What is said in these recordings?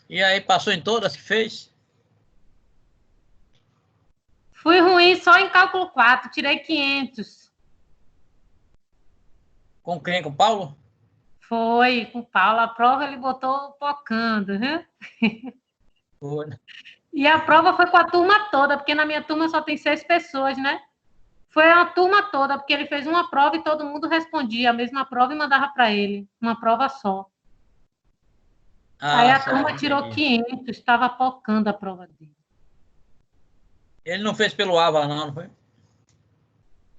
E aí, passou em todas que fez? Fui ruim só em cálculo 4, tirei 500. Com quem? Com o Paulo? Foi, com o Paulo. A prova ele botou pocando, viu? Foi, né? E a prova foi com a turma toda, porque na minha turma só tem 6 pessoas, né? Foi a turma toda, porque ele fez uma prova e todo mundo respondia a mesma prova e mandava para ele, uma prova só. Aí Ah, a turma certo, tirou entendi. 500, estava pocando a prova dele. Ele não fez pelo AVA, não foi?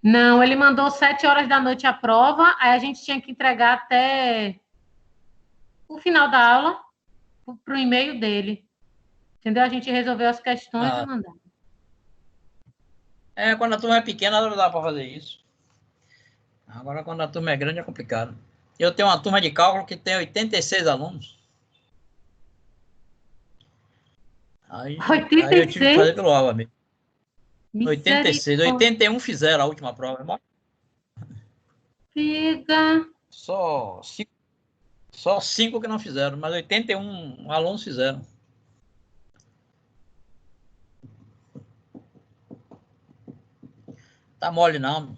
Não, ele mandou 7 horas da noite a prova, aí a gente tinha que entregar até o final da aula para o e-mail dele. Entendeu? A gente resolveu as questões e Ah, mandou. quando a turma é pequena, não dá para fazer isso. Agora, quando a turma é grande, é complicado. Eu tenho uma turma de cálculo que tem 86 alunos. Aí eu tive que 86? fazer pelo AVA mesmo. 86. Misericórdia. 81 fizeram a última prova. Figa. Só 5, só 5 que não fizeram, mas 81 alunos fizeram. Tá mole não.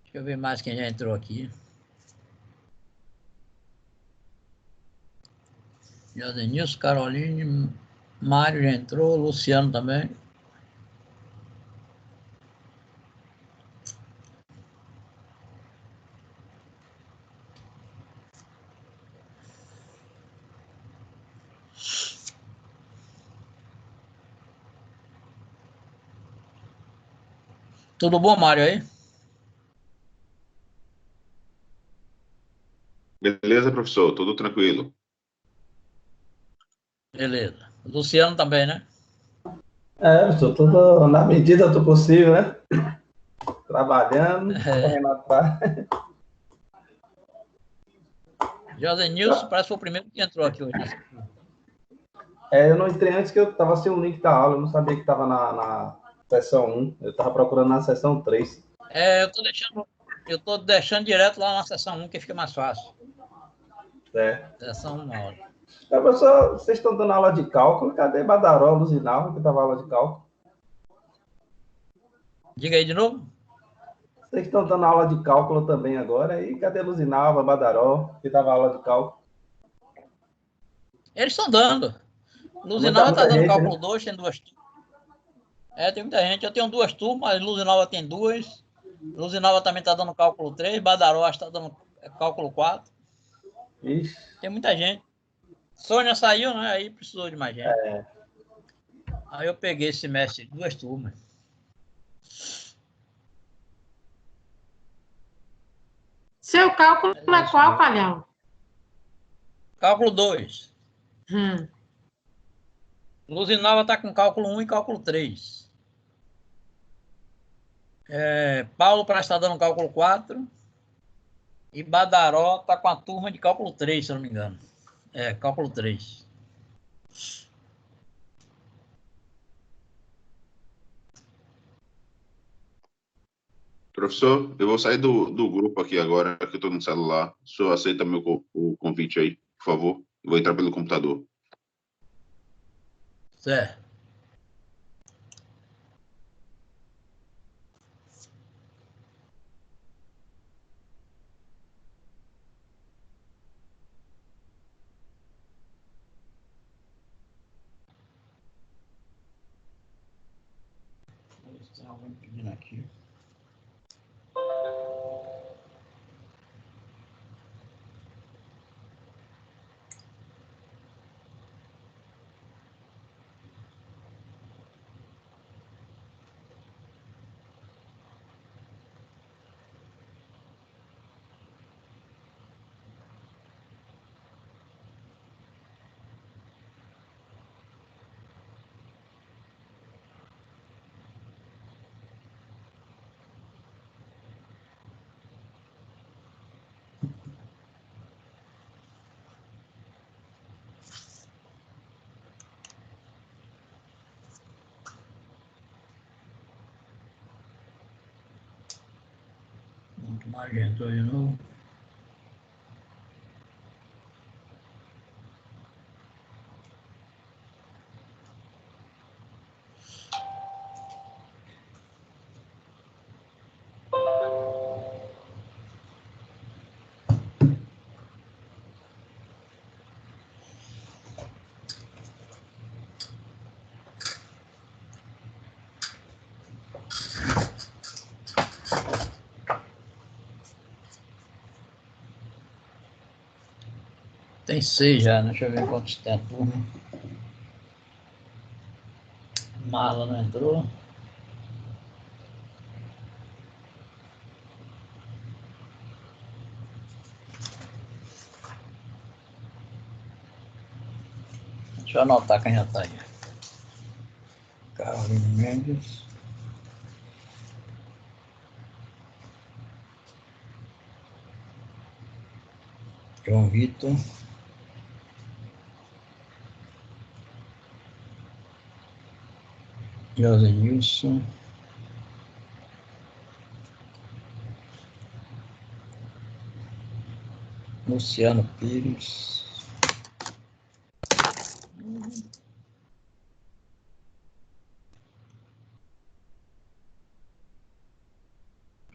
Deixa eu ver mais quem já entrou aqui. Josenilson, Caroline, Mário já entrou, Luciano também. Tudo bom, Mário, aí? Beleza, professor? Tudo tranquilo. Beleza. Luciano também, né? Estou tudo na medida do possível, né? Trabalhando, correndo atrás. Josenilson parece que foi o primeiro que entrou aqui hoje. Eu não entrei antes que eu estava sem o link da aula, eu não sabia que estava na sessão 1, eu estava procurando na sessão 3. Eu tô deixando direto lá na sessão 1, que fica mais fácil. Sessão 1 na hora. Professor, vocês estão dando aula de cálculo? Cadê Badaró, Luzinal, que estava aula de cálculo? Diga aí de novo. Vocês estão dando aula de cálculo também agora? E cadê Luzinalva, Badaró, que estava aula de cálculo? Eles estão dando. Luzinalva está Muita dando gente, cálculo né? 2, tem 2 turmas. Tem muita gente. Eu tenho 2 turmas, Luzinalva tem 2. Luzinalva também está dando cálculo 3, Badaró está dando cálculo 4. Ixi. Tem muita gente. Sônia saiu, né? Aí precisou de mais gente. Aí eu peguei esse semestre 2 turmas. Seu cálculo é qual, Palhão? Cálculo 2. Hum. Luzinalva está com cálculo 1 e cálculo 3. Paulo para estar dando cálculo 4. E Badaró está com a turma de cálculo 3, se eu não me engano. Cálculo 3. Professor, eu vou sair do grupo aqui agora, que eu estou no celular. O senhor aceita o convite aí, por favor? Eu vou entrar pelo computador. Certo. Tem alguém pedindo aqui. Muito mais gente de novo. Tem 6 já, né? Deixa eu ver quantos tem a turma. Marla não entrou. Deixa eu anotar quem já tá aí. Carolina Mendes. João Vitor. José Nilson. Luciano Pires.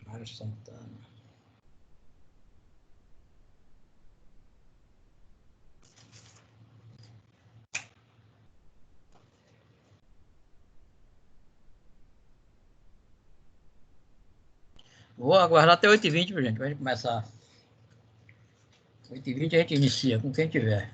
Mário Santana. Vou aguardar até 8h20, gente, pra gente começar. 8h20 a gente inicia, com quem tiver.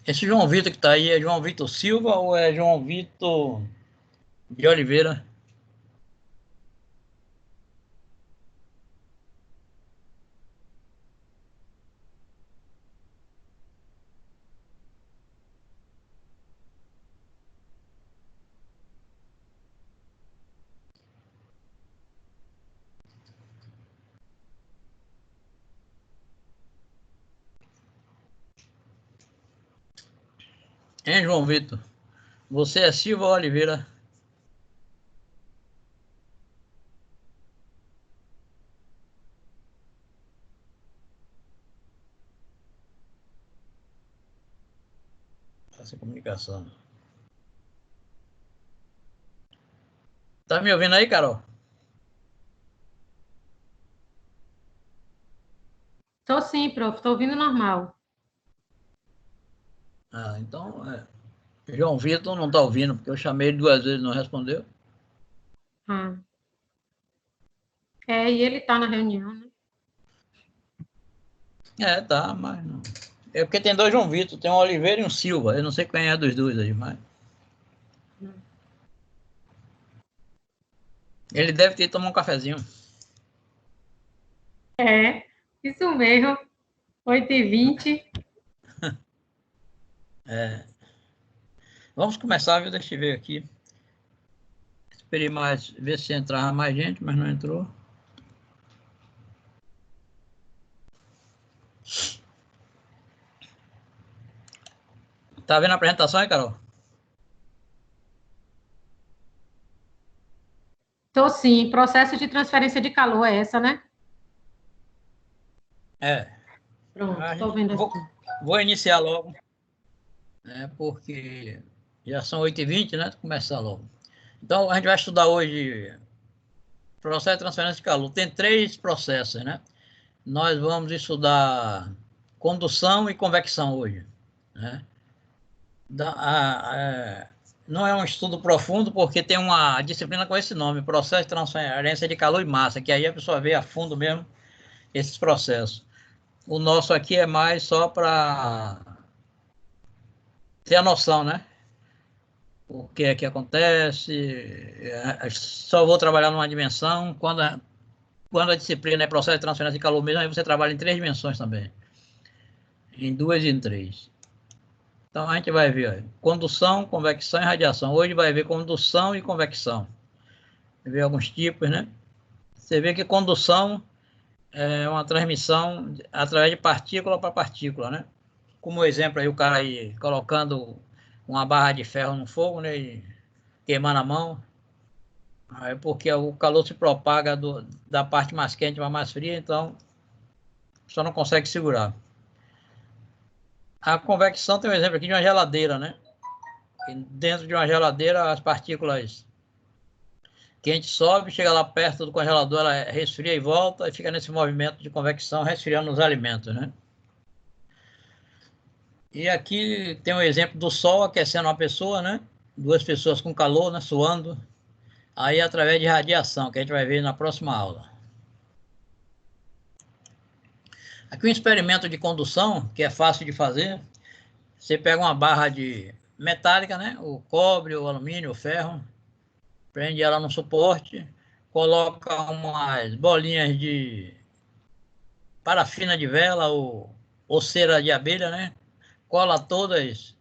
Esse João Vitor que tá aí é João Vitor Silva ou é João Vitor de Oliveira? Hein, João Vitor? Você é Silva ou Oliveira? Essa comunicação. Tá me ouvindo aí, Carol? Tô sim, prof. Tô ouvindo normal. Ah, então, João Vitor não está ouvindo, porque eu chamei ele 2 vezes e não respondeu. Ah. E ele tá na reunião, né? Tá, mas não. É porque tem 2 João Vitor, tem um Oliveira e um Silva. Eu não sei quem é dos dois aí, mas. Ele deve ter tomado um cafezinho. Isso mesmo. 8h20. Vamos começar, viu? Deixa eu ver aqui. Esperei mais, ver se entrava mais gente, mas não entrou. Tá vendo a apresentação aí, Carol? Tô sim. Processo de transferência de calor é essa, né? Pronto, tô vendo aqui. Vou iniciar logo, né? Porque já são 8h20, né? Começar logo. Então, a gente vai estudar hoje processo de transferência de calor. Tem 3 processos, né? Nós vamos estudar condução e convecção hoje, né? Não é um estudo profundo, porque tem uma disciplina com esse nome, processo de transferência de calor e massa, que aí a pessoa vê a fundo mesmo esses processos. O nosso aqui é mais só para ter a noção, né? O que é que acontece. Só vou trabalhar numa dimensão. Quando a disciplina é processo de transferência de calor mesmo, aí você trabalha em 3 dimensões também. Em 2 e em 3. Então a gente vai ver condução, convecção e radiação. Hoje vai ver condução e convecção. Vai ver alguns tipos, né? Você vê que condução é uma transmissão através de partícula para partícula, né? Como exemplo aí, o cara aí colocando uma barra de ferro no fogo, né? E queimando a mão. Aí porque o calor se propaga da parte mais quente para mais fria, então só não consegue segurar. A convecção tem um exemplo aqui de uma geladeira, né? E dentro de uma geladeira, as partículas quentes sobem, chega lá perto do congelador, ela resfria e volta, e fica nesse movimento de convecção, resfriando os alimentos, né? E aqui tem um exemplo do sol aquecendo uma pessoa, né? 2 pessoas com calor, né? Suando. Aí através de radiação, que a gente vai ver na próxima aula. Aqui um experimento de condução, que é fácil de fazer. Você pega uma barra de metálica, né? O cobre, o alumínio, o ferro, prende ela no suporte, coloca umas bolinhas de parafina de vela ou cera de abelha, né? Cola todas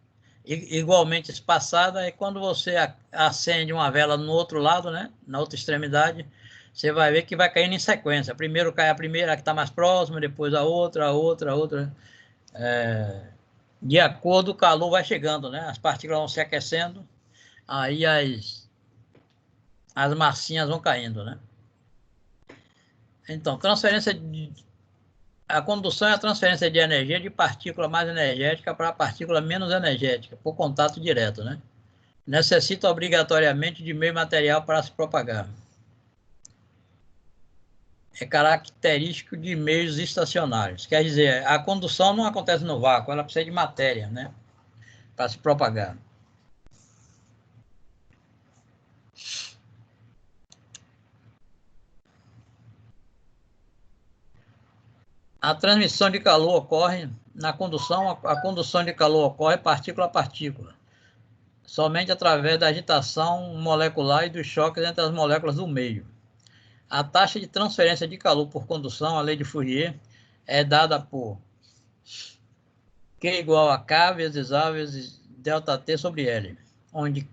igualmente espaçadas, e quando você acende uma vela no outro lado, né? Na outra extremidade, você vai ver que vai caindo em sequência. Primeiro cai a primeira, a que está mais próxima, depois a outra, a outra, a outra. De acordo, o calor vai chegando, né? As partículas vão se aquecendo, aí as massinhas vão caindo, né? Então, a condução é a transferência de energia de partícula mais energética para partícula menos energética, por contato direto, né? Necessita obrigatoriamente de meio material para se propagar. É característico de meios estacionários. Quer dizer, a condução não acontece no vácuo, ela precisa de matéria, né? Para se propagar. A transmissão de calor ocorre na condução, a condução de calor ocorre partícula a partícula, somente através da agitação molecular e dos choques entre as moléculas do meio. A taxa de transferência de calor por condução, a lei de Fourier, é dada por Q igual a K vezes A vezes ΔT sobre L, onde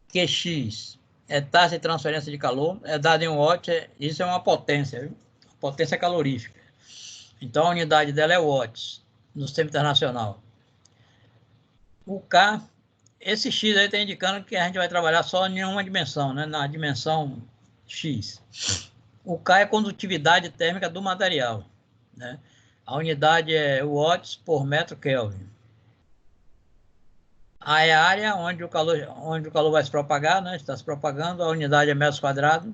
Qx é taxa de transferência de calor, é dada em watt, isso é uma potência, viu? Potência calorífica. Então a unidade dela é watts, no sistema internacional. O K, esse X aí está indicando que a gente vai trabalhar só em uma dimensão, né? Na dimensão X. O K é a condutividade térmica do material, né? A unidade é watts por metro Kelvin. A é a área onde o calor vai se propagar, né? Está se propagando, a unidade é metros quadrados.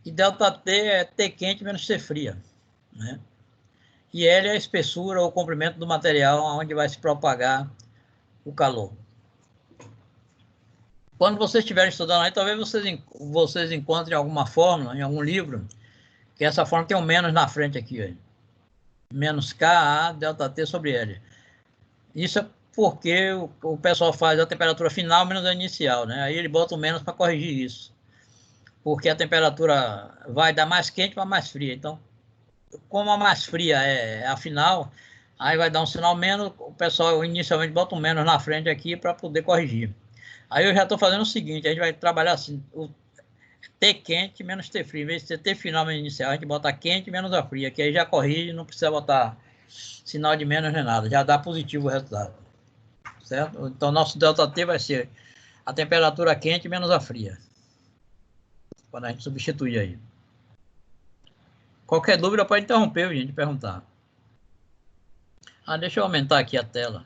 E ΔT é T quente menos T fria, né? E L é a espessura ou comprimento do material onde vai se propagar o calor. Quando vocês estiverem estudando aí, talvez vocês encontrem alguma fórmula, em algum livro, que essa fórmula tem um menos na frente aqui. Ó. Menos Ka ΔT sobre L. Isso é porque o pessoal faz a temperatura final menos a inicial, né? Aí ele bota o menos para corrigir isso. Porque a temperatura vai dar mais quente para mais fria. Então, como a mais fria é a final, aí vai dar um sinal menos, o pessoal inicialmente bota um menos na frente aqui para poder corrigir. Aí eu já estou fazendo o seguinte, a gente vai trabalhar assim, o T quente menos T frio. Em vez de ser T final menos inicial, a gente bota quente menos a fria, que aí já corrige, não precisa botar sinal de menos nem nada, já dá positivo o resultado. Certo? Então, nosso ΔT vai ser a temperatura quente menos a fria. Quando a gente substituir aí. Qualquer dúvida pode interromper, gente, perguntar. Deixa eu aumentar aqui a tela.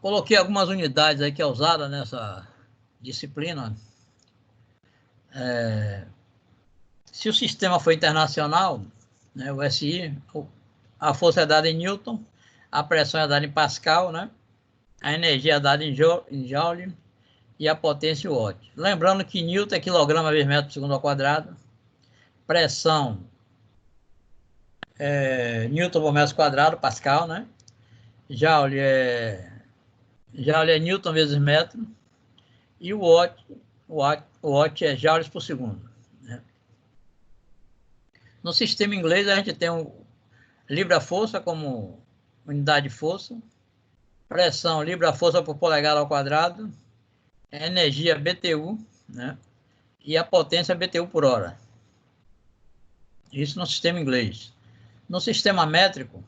Coloquei algumas unidades aí que é usada nessa disciplina. Se o sistema for internacional, né, o SI, a força é dada em Newton, a pressão é dada em Pascal, né? A energia é dada em Joule e a potência em Watt. Lembrando que Newton é quilograma vezes metro por segundo ao quadrado, pressão é Newton por metro quadrado, Pascal, né? Joule é Newton vezes metro e o Watt é joules por segundo. Né? No sistema inglês a gente tem o libra-força como unidade de força, pressão libra-força por polegada ao quadrado, energia BTU, né? E a potência BTU por hora. Isso no sistema inglês. No sistema métrico,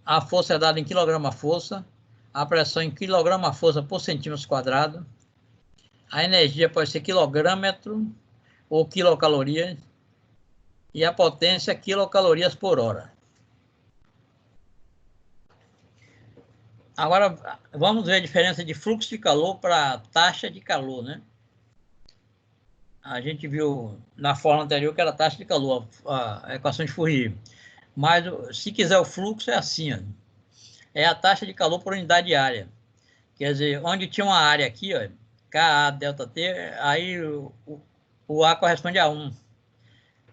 a força é dada em quilograma-força, a pressão em quilograma-força por centímetro quadrado, a energia pode ser quilogrâmetro ou quilocalorias, e a potência quilocalorias por hora. Agora, vamos ver a diferença de fluxo de calor para taxa de calor, né? A gente viu na fórmula anterior que era a taxa de calor, a equação de Fourier. Mas, se quiser o fluxo, é assim, ó. É a taxa de calor por unidade de área. Quer dizer, onde tinha uma área aqui, ó, Ka ΔT, aí o A corresponde a 1.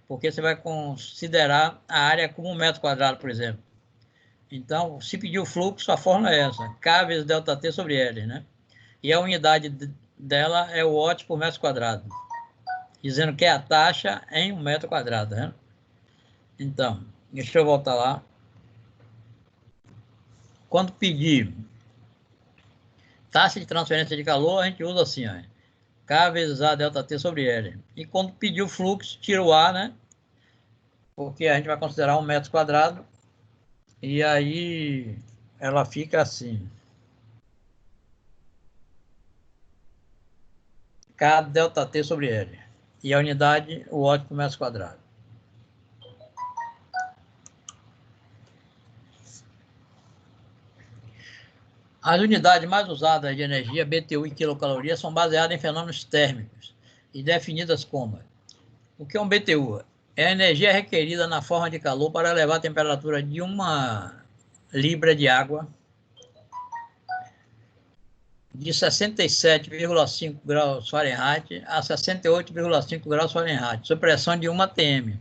Porque você vai considerar a área como 1 metro quadrado, por exemplo. Então, se pedir o fluxo, a fórmula é essa, K vezes ΔT sobre L, né? E a unidade dela é o Watt por metro quadrado, dizendo que é a taxa em 1 metro quadrado, né? Então, deixa eu voltar lá. Quando pedir taxa de transferência de calor, a gente usa assim, ó, K vezes A ΔT sobre L. E quando pedir o fluxo, tira o A, né? Porque a gente vai considerar 1 metro quadrado. E aí ela fica assim. K ΔT sobre L. E a unidade, o Watt por metro quadrado. As unidades mais usadas de energia, BTU e quilocaloria, são baseadas em fenômenos térmicos e definidas como: o que é um BTU? É a energia requerida na forma de calor para elevar a temperatura de 1 libra de água de 67,5 graus Fahrenheit a 68,5 graus Fahrenheit, sob pressão de 1 atm.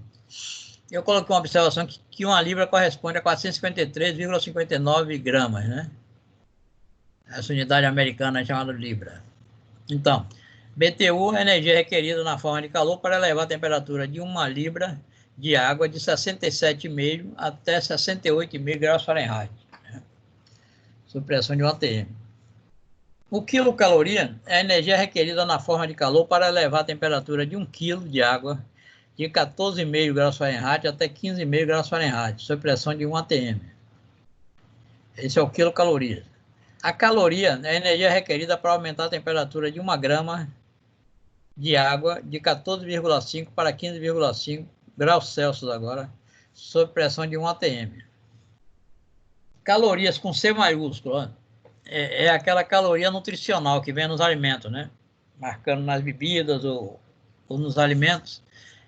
Eu coloquei uma observação que 1 libra corresponde a 453,59 gramas, né? Essa unidade americana é chamada libra. Então, BTU é energia requerida na forma de calor para elevar a temperatura de 1 libra de água de 67,5 até 68,5 graus Fahrenheit, né? Sob pressão de 1 atm. O quilocaloria é a energia requerida na forma de calor para elevar a temperatura de 1 kg de água de 14,5 graus Fahrenheit até 15,5 graus Fahrenheit, sob pressão de 1 atm. Esse é o quilocaloria. A caloria é a energia requerida para aumentar a temperatura de 1 grama de água de 14,5 para 15,5 graus Celsius agora, sob pressão de 1 atm. Calorias com C maiúsculo, é aquela caloria nutricional que vem nos alimentos, né? marcando nas bebidas ou nos alimentos,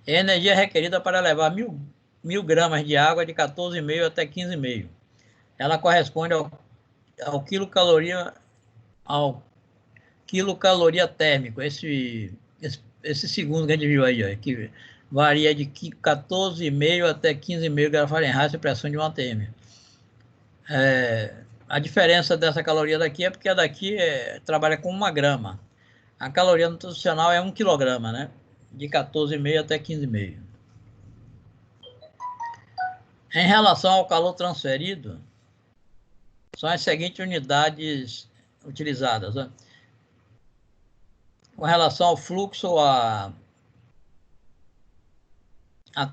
é a energia requerida para levar 1.000 gramas de água de 14,5 até 15,5. Ela corresponde ao quilocaloria térmico, esse segundo que a gente viu aí, ó, que varia de 14,5 até 15,5 graus Fahrenheit a pressão de 1 atm. A diferença dessa caloria daqui é porque a daqui trabalha com 1 grama. A caloria nutricional é 1 quilograma, né? De 14,5 até 15,5. Em relação ao calor transferido, são as seguintes unidades utilizadas, né? Com relação ao fluxo, a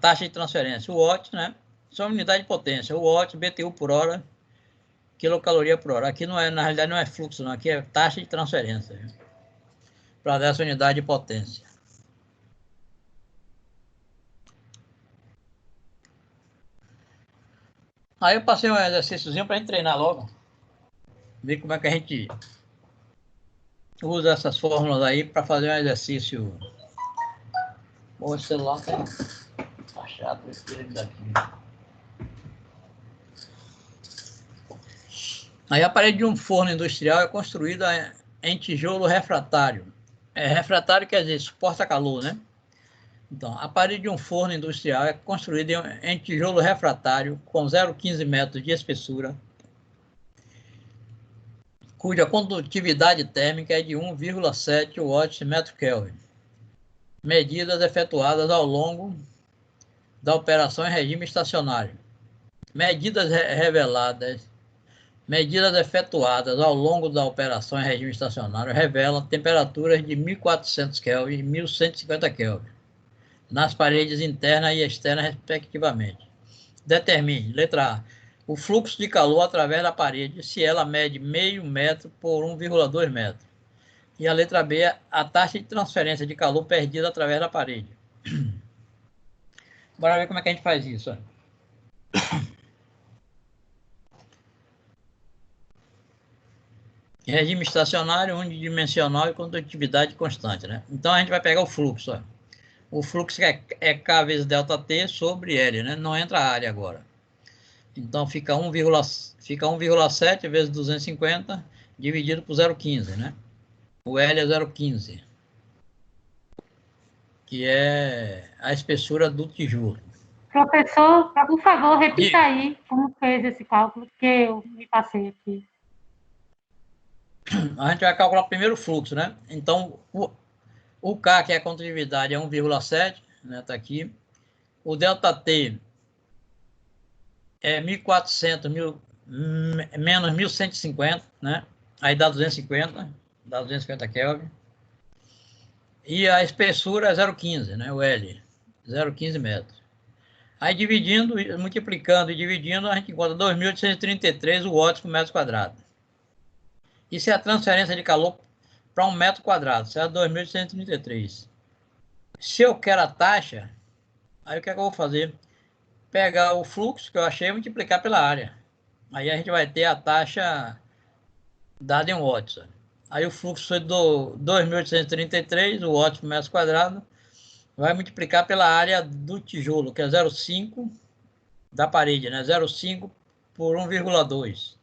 taxa de transferência, o watt, né? São unidade de potência, o watt, BTU por hora, quilocaloria por hora. Aqui na realidade não é fluxo, não, aqui é taxa de transferência, para dessa unidade de potência. Aí eu passei um exercíciozinho para a gente treinar logo, ver como é que a gente usa essas fórmulas aí para fazer um exercício. Bom, esse celular tá chato esse daqui. Aí a parede de um forno industrial é construída em tijolo refratário. Refratário quer dizer suporta calor, né? Então, a parede de um forno industrial é construída em tijolo refratário com 0,15 metros de espessura, cuja condutividade térmica é de 1,7 watts/metro-kelvin. Medidas efetuadas ao longo da operação em regime estacionário. Medidas efetuadas ao longo da operação em regime estacionário revelam temperaturas de 1.400 Kelvin e 1.150 Kelvin nas paredes interna e externa, respectivamente. Determine, letra A, o fluxo de calor através da parede, se ela mede meio metro por 1,2 metro. E a letra B, a taxa de transferência de calor perdida através da parede. Bora ver como é que a gente faz isso. Regime estacionário, unidimensional e condutividade constante, né? Então a gente vai pegar o fluxo, ó. O fluxo é K vezes ΔT sobre L, né? Não entra a área agora. Então fica 1,7 vezes 250 dividido por 0,15, né? O L é 0,15, que é a espessura do tijolo. Professor, por favor, repita aí como fez esse cálculo, porque eu me passei aqui. A gente vai calcular primeiro o fluxo, né? Então, o K, que é a condutividade, é 1,7, né? Tá aqui. O ΔT é 1.400 menos 1.150, né? Aí dá 250 Kelvin. E a espessura é 0,15, né? O L, 0,15 metros. Aí dividindo, multiplicando e dividindo, a gente encontra 2.833 watts por metro quadrado. Isso é a transferência de calor para 1 metro quadrado, certo? 2.833. Se eu quero a taxa, aí o que é que eu vou fazer? Pegar o fluxo que eu achei e multiplicar pela área. Aí a gente vai ter a taxa dada em watts. Aí o fluxo foi do 2.833 watts por metro quadrado, vai multiplicar pela área do tijolo, que é 0,5 da parede, né? 0,5 por 1,2.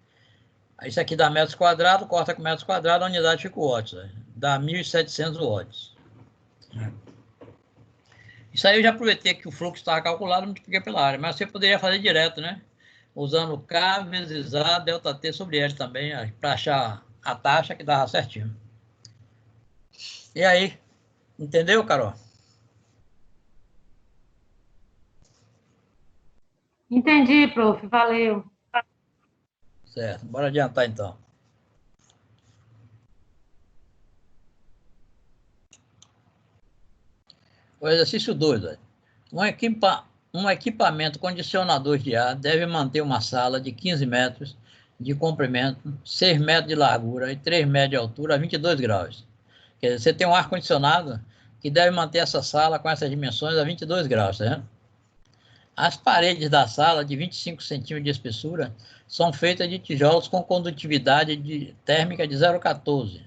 Isso aqui dá metros quadrados, corta com metros quadrados, a unidade fica watts, né? Dá 1.700 watts. Isso aí eu já aproveitei que o fluxo estava calculado, multipliquei pela área, mas você poderia fazer direto, né? Usando K vezes A, ΔT sobre L também, para achar a taxa que dava certinho. E aí, entendeu, Carol? Entendi, prof. Valeu. Certo, bora adiantar então. O exercício 2. Um equipamento condicionador de ar deve manter uma sala de 15 metros de comprimento, 6 metros de largura e 3 metros de altura a 22 graus. Quer dizer, você tem um ar-condicionado que deve manter essa sala com essas dimensões a 22 graus, certo? As paredes da sala, de 25 centímetros de espessura, são feitas de tijolos com condutividade térmica de 0,14,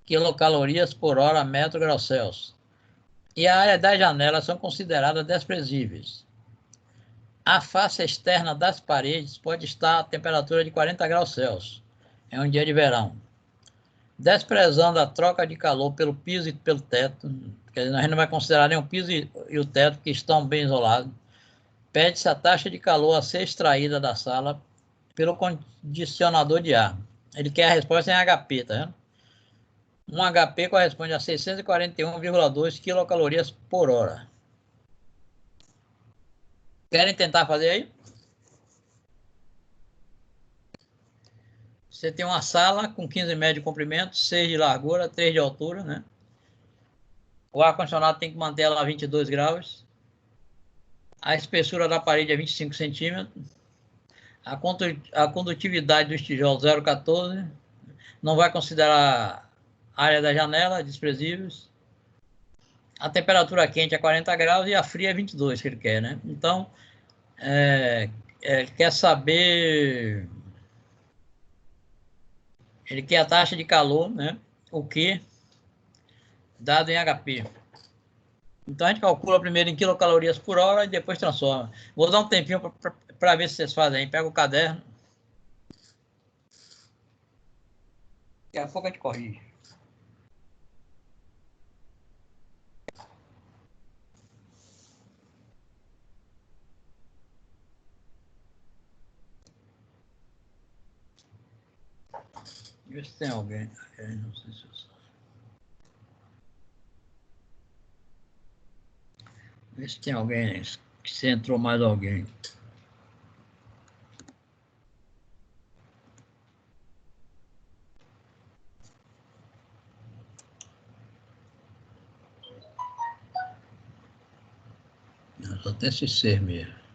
quilocalorias por hora metro grau Celsius. E a área das janelas são consideradas desprezíveis. A face externa das paredes pode estar a temperatura de 40 graus Celsius. É um dia de verão. Desprezando a troca de calor pelo piso e pelo teto, quer dizer, a gente não vai considerar nem o piso e o teto, que estão bem isolados, pede-se a taxa de calor a ser extraída da sala pelo condicionador de ar. Ele quer a resposta em HP, tá vendo? Um HP corresponde a 641,2 quilocalorias por hora. Querem tentar fazer aí? Você tem uma sala com 15 metros de comprimento, 6 de largura, 3 de altura, né? O ar-condicionado tem que manter ela a 22 graus. A espessura da parede é 25 centímetros. A condutividade dos tijolos 0,14. Não vai considerar a área da janela, desprezíveis. A temperatura quente é 40 graus e a fria é 22, que ele quer, né? Então, ele quer saber... Ele quer a taxa de calor, né? O Q, dado em HP. Então, a gente calcula primeiro em quilocalorias por hora e depois transforma. Vou dar um tempinho para ver se vocês fazem aí. Pega o caderno. Daqui a pouco a gente corrige. Vê se tem alguém. Não sei se eu sei. Vê se tem alguém. Se entrou mais alguém. Só tem esse ser mesmo.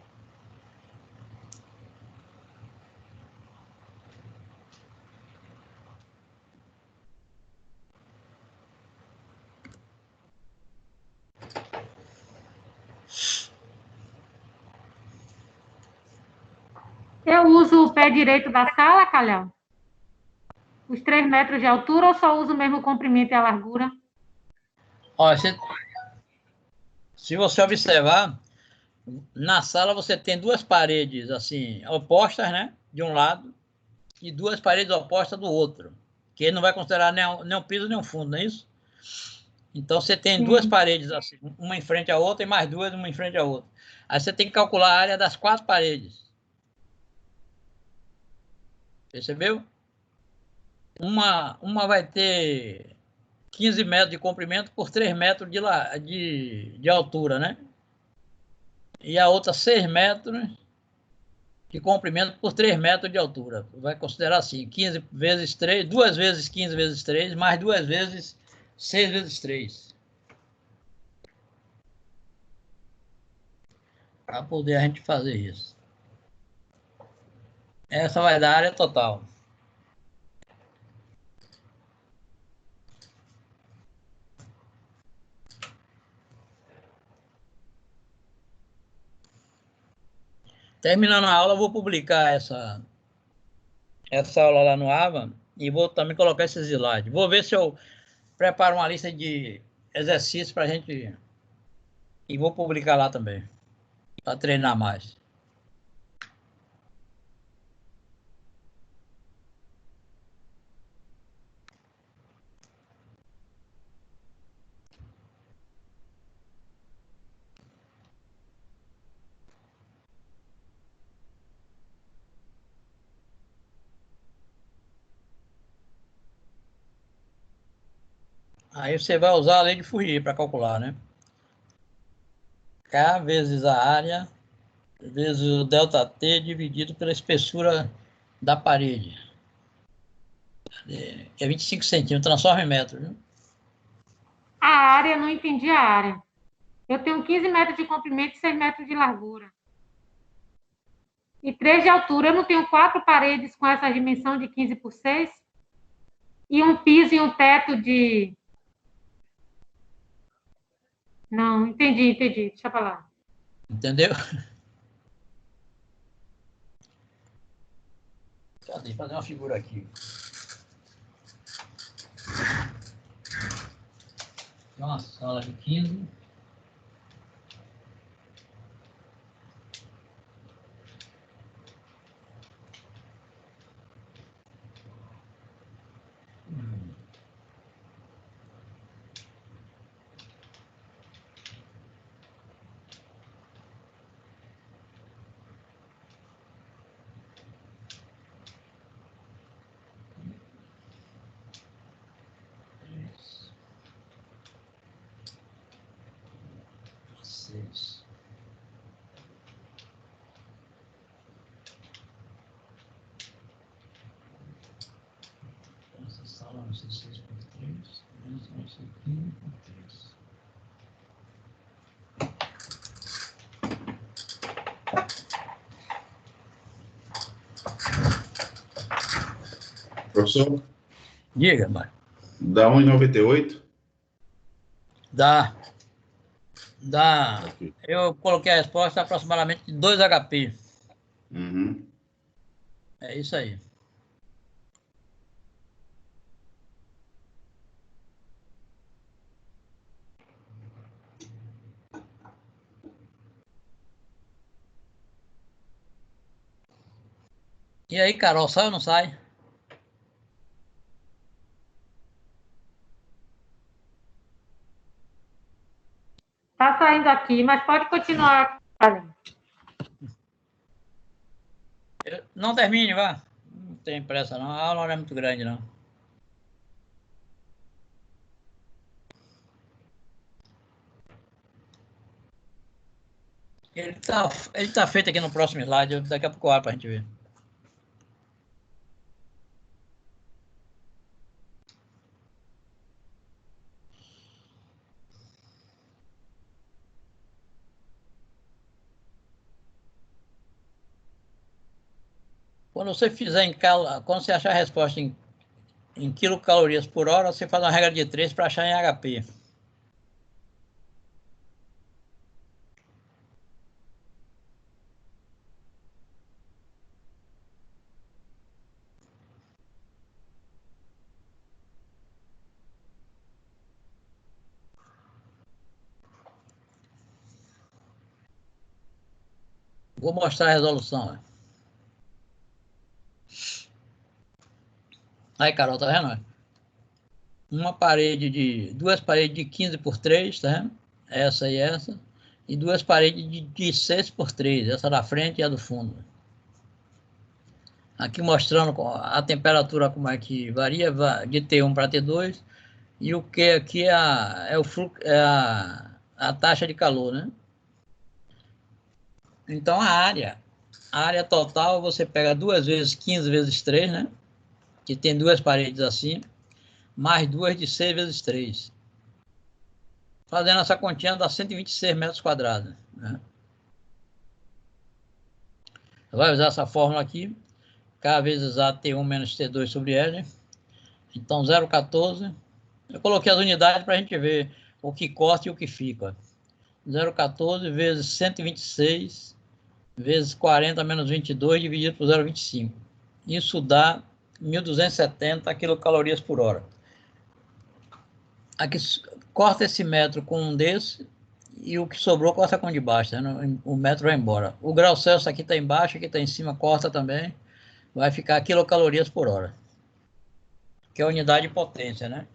Eu uso o pé direito da sala, Calhau? Os 3 metros de altura ou só uso mesmo o comprimento e a largura? Olha, se você observar, na sala você tem duas paredes assim opostas, né? De um lado, e duas paredes opostas do outro. Que ele não vai considerar nem o piso nem o fundo, não é isso? Então você tem duas paredes assim, uma em frente à outra e mais duas, uma em frente à outra. Aí você tem que calcular a área das 4 paredes. Percebeu? Uma vai ter 15 metros de comprimento por 3 metros de altura, né? E a outra 6 metros de comprimento por 3 metros de altura. Vai considerar assim, 15 vezes 3, 2 vezes 15 vezes 3, mais 2 vezes 6 vezes 3. Para poder a gente fazer isso. Essa vai dar a área total. Terminando a aula, eu vou publicar essa aula lá no AVA e vou também colocar esses slides. Vou ver se eu preparo uma lista de exercícios para a gente e vou publicar lá também, para treinar mais. Aí você vai usar a lei de Fourier para calcular, né? K vezes a área vezes o ΔT dividido pela espessura da parede. Que é 25 centímetros, transforma em metros. Viu? A área, não entendi a área. Eu tenho 15 metros de comprimento e 6 metros de largura. E 3 de altura. Eu não tenho 4 paredes com essa dimensão de 15 por 6? E um piso e um teto de... Não, entendi. Deixa pra lá. Entendeu? Deixa eu fazer uma figura aqui. é uma sala de 15. Essa sala vai ser 6 por 3, essa vai ser 15 por 3. Professor, Diga, Mário. dá 1,98? Dá. Aqui. Eu coloquei a resposta aproximadamente de 2 HP. Uhum. É isso aí. E aí, Carol, sai ou não sai? Tá saindo aqui, mas pode continuar. Não termine, vá. Não tem pressa, não. A aula não é muito grande, não. Ele tá feito aqui no próximo slide. Daqui a pouco eu abro pra gente ver. Quando você fizer quando você achar a resposta em quilocalorias por hora, você faz uma regra de 3 para achar em HP. Vou mostrar a resolução. Aí, Carol, tá vendo? Duas paredes de 15 por 3, tá vendo? Essa e essa. E duas paredes de 6 por 3, essa da frente e a do fundo. Aqui mostrando a temperatura, como é que varia de T1 para T2. E o que aqui é o fluxo, a taxa de calor, né? Então a área total, você pega 2 vezes 15 vezes 3, né? Que tem duas paredes assim, mais duas de 6 vezes 3. Fazendo essa continha dá 126 metros quadrados, né? Vai usar essa fórmula aqui, K vezes A T1 menos T2 sobre L. Então 0,14. Eu coloquei as unidades para a gente ver o que corta e o que fica. 0,14 vezes 126 vezes 40 menos 22 dividido por 0,25. Isso dá 1.270 quilocalorias por hora. Aqui corta esse metro com um desse e o que sobrou corta com o de baixo, né? O metro vai embora. O grau Celsius aqui está embaixo, aqui está em cima, corta também. Vai ficar quilocalorias por hora, que é a unidade de potência, né?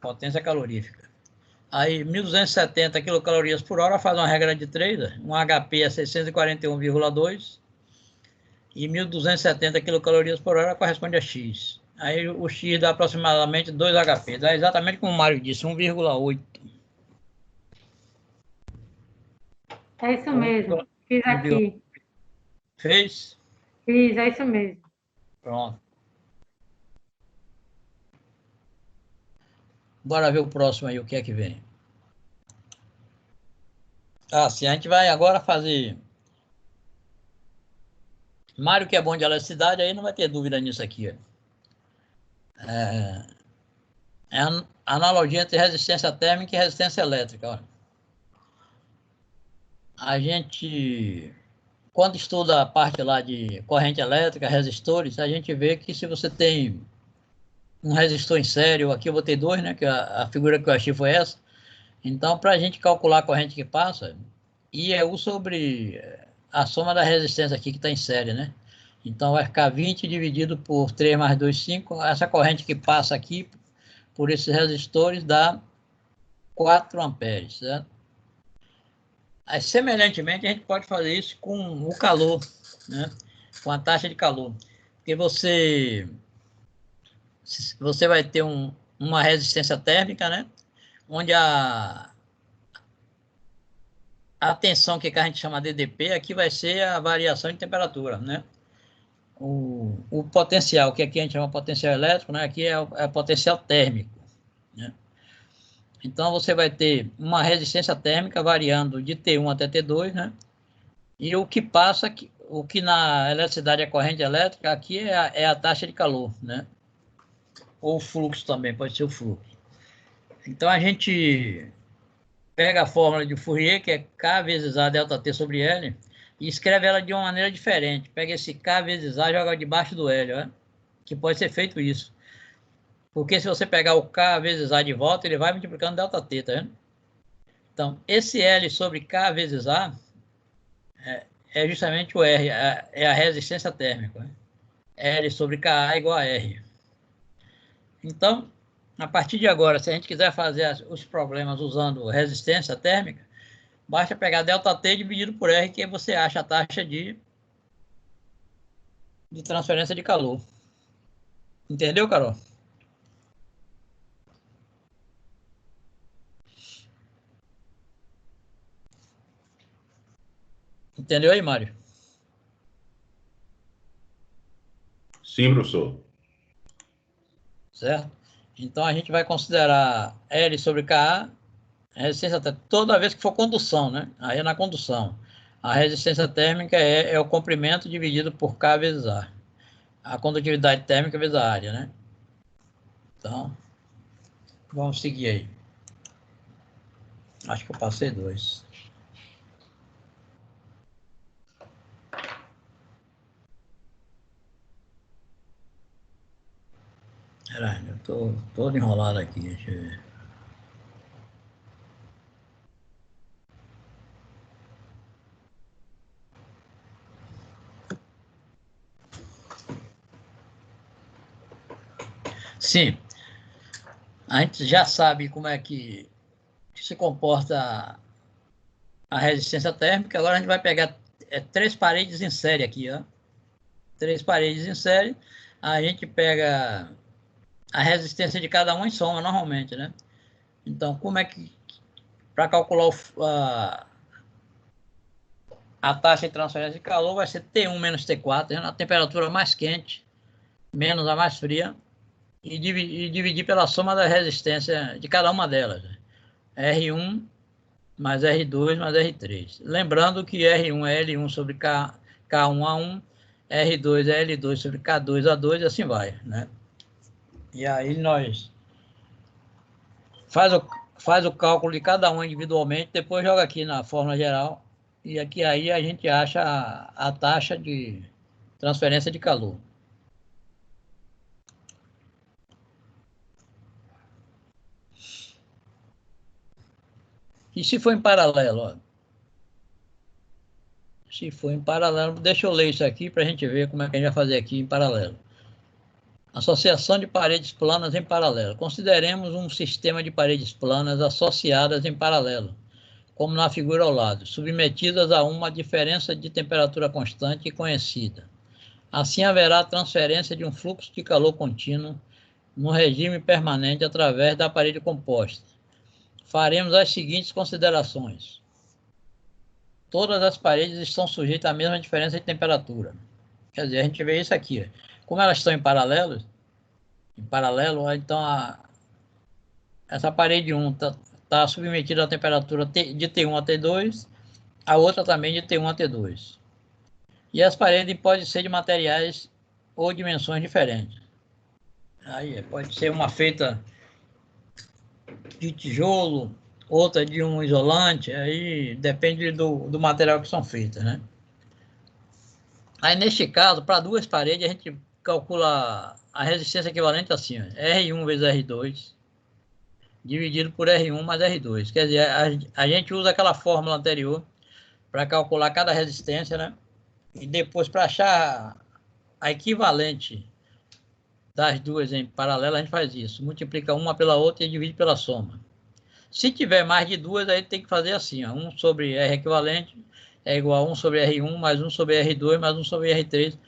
Potência calorífica. Aí 1.270 quilocalorias por hora faz uma regra de 3, um HP é 641,2 e 1.270 quilocalorias por hora corresponde a X. Aí o X dá aproximadamente 2 HP, dá exatamente como o Mário disse, 1,8. É isso mesmo. Fiz aqui. Fez? Fiz, é isso mesmo. Pronto. Bora ver o próximo aí, o que é que vem. Sim, a gente vai agora fazer... Mário, que é bom de elasticidade, aí não vai ter dúvida nisso aqui. É a analogia entre resistência térmica e resistência elétrica. Olha. A gente, quando estuda a parte lá de corrente elétrica, resistores, a gente vê que se você tem um resistor em série, aqui eu botei dois, né, que a figura que eu achei foi essa, Então, para a gente calcular a corrente que passa, IEU sobre a soma da resistência aqui que está em série, né? Então, vai ficar 20 dividido por 3 mais 2, 5. Essa corrente que passa aqui por esses resistores dá 4 amperes, certo? Aí, semelhantemente, a gente pode fazer isso com o calor, né? Com a taxa de calor. Porque você vai ter uma resistência térmica, né? Onde a tensão que a gente chama de DDP, aqui vai ser a variação de temperatura, né? O potencial, que aqui a gente chama potencial elétrico, né? Aqui é o potencial térmico, né? Então, você vai ter uma resistência térmica variando de T1 até T2, né? E o que passa, o que na eletricidade é corrente elétrica, aqui é a taxa de calor, né? Ou o fluxo também, pode ser o fluxo. Então, a gente pega a fórmula de Fourier, que é K vezes A delta T sobre L, e escreve ela de uma maneira diferente. Pega esse K vezes A e joga debaixo do L, ó, que pode ser feito isso. Porque se você pegar o K vezes A de volta, ele vai multiplicando delta T, tá vendo? Então, esse L sobre K vezes A é justamente o R, é a resistência térmica, né? L sobre Ka igual a R. Então, a partir de agora, se a gente quiser fazer os problemas usando resistência térmica, basta pegar ΔT dividido por R, que você acha a taxa de transferência de calor. Entendeu, Carol? Entendeu aí, Mário? Sim, professor. Certo? Então, a gente vai considerar L sobre Ka, resistência térmica, toda vez que for condução, né? Aí é na condução. A resistência térmica é o comprimento dividido por K vezes A. A condutividade térmica vezes a área, né? Então, vamos seguir aí. Acho que eu passei 2. Caralho, eu tô todo enrolado aqui, deixa eu ver. Sim, a gente já sabe como é que se comporta a resistência térmica. Agora a gente vai pegar 3 paredes em série aqui, ó. 3 paredes em série. A gente pega a resistência de cada um em soma, normalmente, né? Então, como é que, para calcular a taxa de transferência de calor, vai ser T1 menos T4, né? A temperatura mais quente menos a mais fria, e dividir pela soma da resistência de cada uma delas. Né? R1 mais R2 mais R3. Lembrando que R1 é L1 sobre K1A1, R2 é L2 sobre K2A2 e assim vai. Né? E aí nós faz o cálculo de cada um individualmente, depois joga aqui na fórmula geral, e aqui aí a gente acha a taxa de transferência de calor. E se for em paralelo? Ó, se for em paralelo, deixa eu ler isso aqui para a gente ver como é que a gente vai fazer aqui em paralelo. Associação de paredes planas em paralelo. Consideremos um sistema de paredes planas associadas em paralelo, como na figura ao lado, submetidas a uma diferença de temperatura constante e conhecida. Assim haverá transferência de um fluxo de calor contínuo no regime permanente através da parede composta. Faremos as seguintes considerações. Todas as paredes estão sujeitas à mesma diferença de temperatura. Quer dizer, a gente vê isso aqui. Como elas estão em paralelo, então essa parede 1 está submetida à temperatura de T1 a T2, a outra também de T1 a T2. E as paredes podem ser de materiais ou dimensões diferentes. Aí pode ser uma feita de tijolo, outra de um isolante, aí depende do material que são feitas, né? Aí, neste caso, para 2 paredes, a gente calcula a resistência equivalente assim, ó, R1 vezes R2, dividido por R1 mais R2. Quer dizer, a gente usa aquela fórmula anterior para calcular cada resistência, né? E depois, para achar a equivalente das duas em paralelo, a gente faz isso. Multiplica uma pela outra e divide pela soma. Se tiver mais de duas, aí tem que fazer assim, ó, 1 sobre R equivalente é igual a 1 sobre R1 mais 1 sobre R2 mais 1 sobre R3,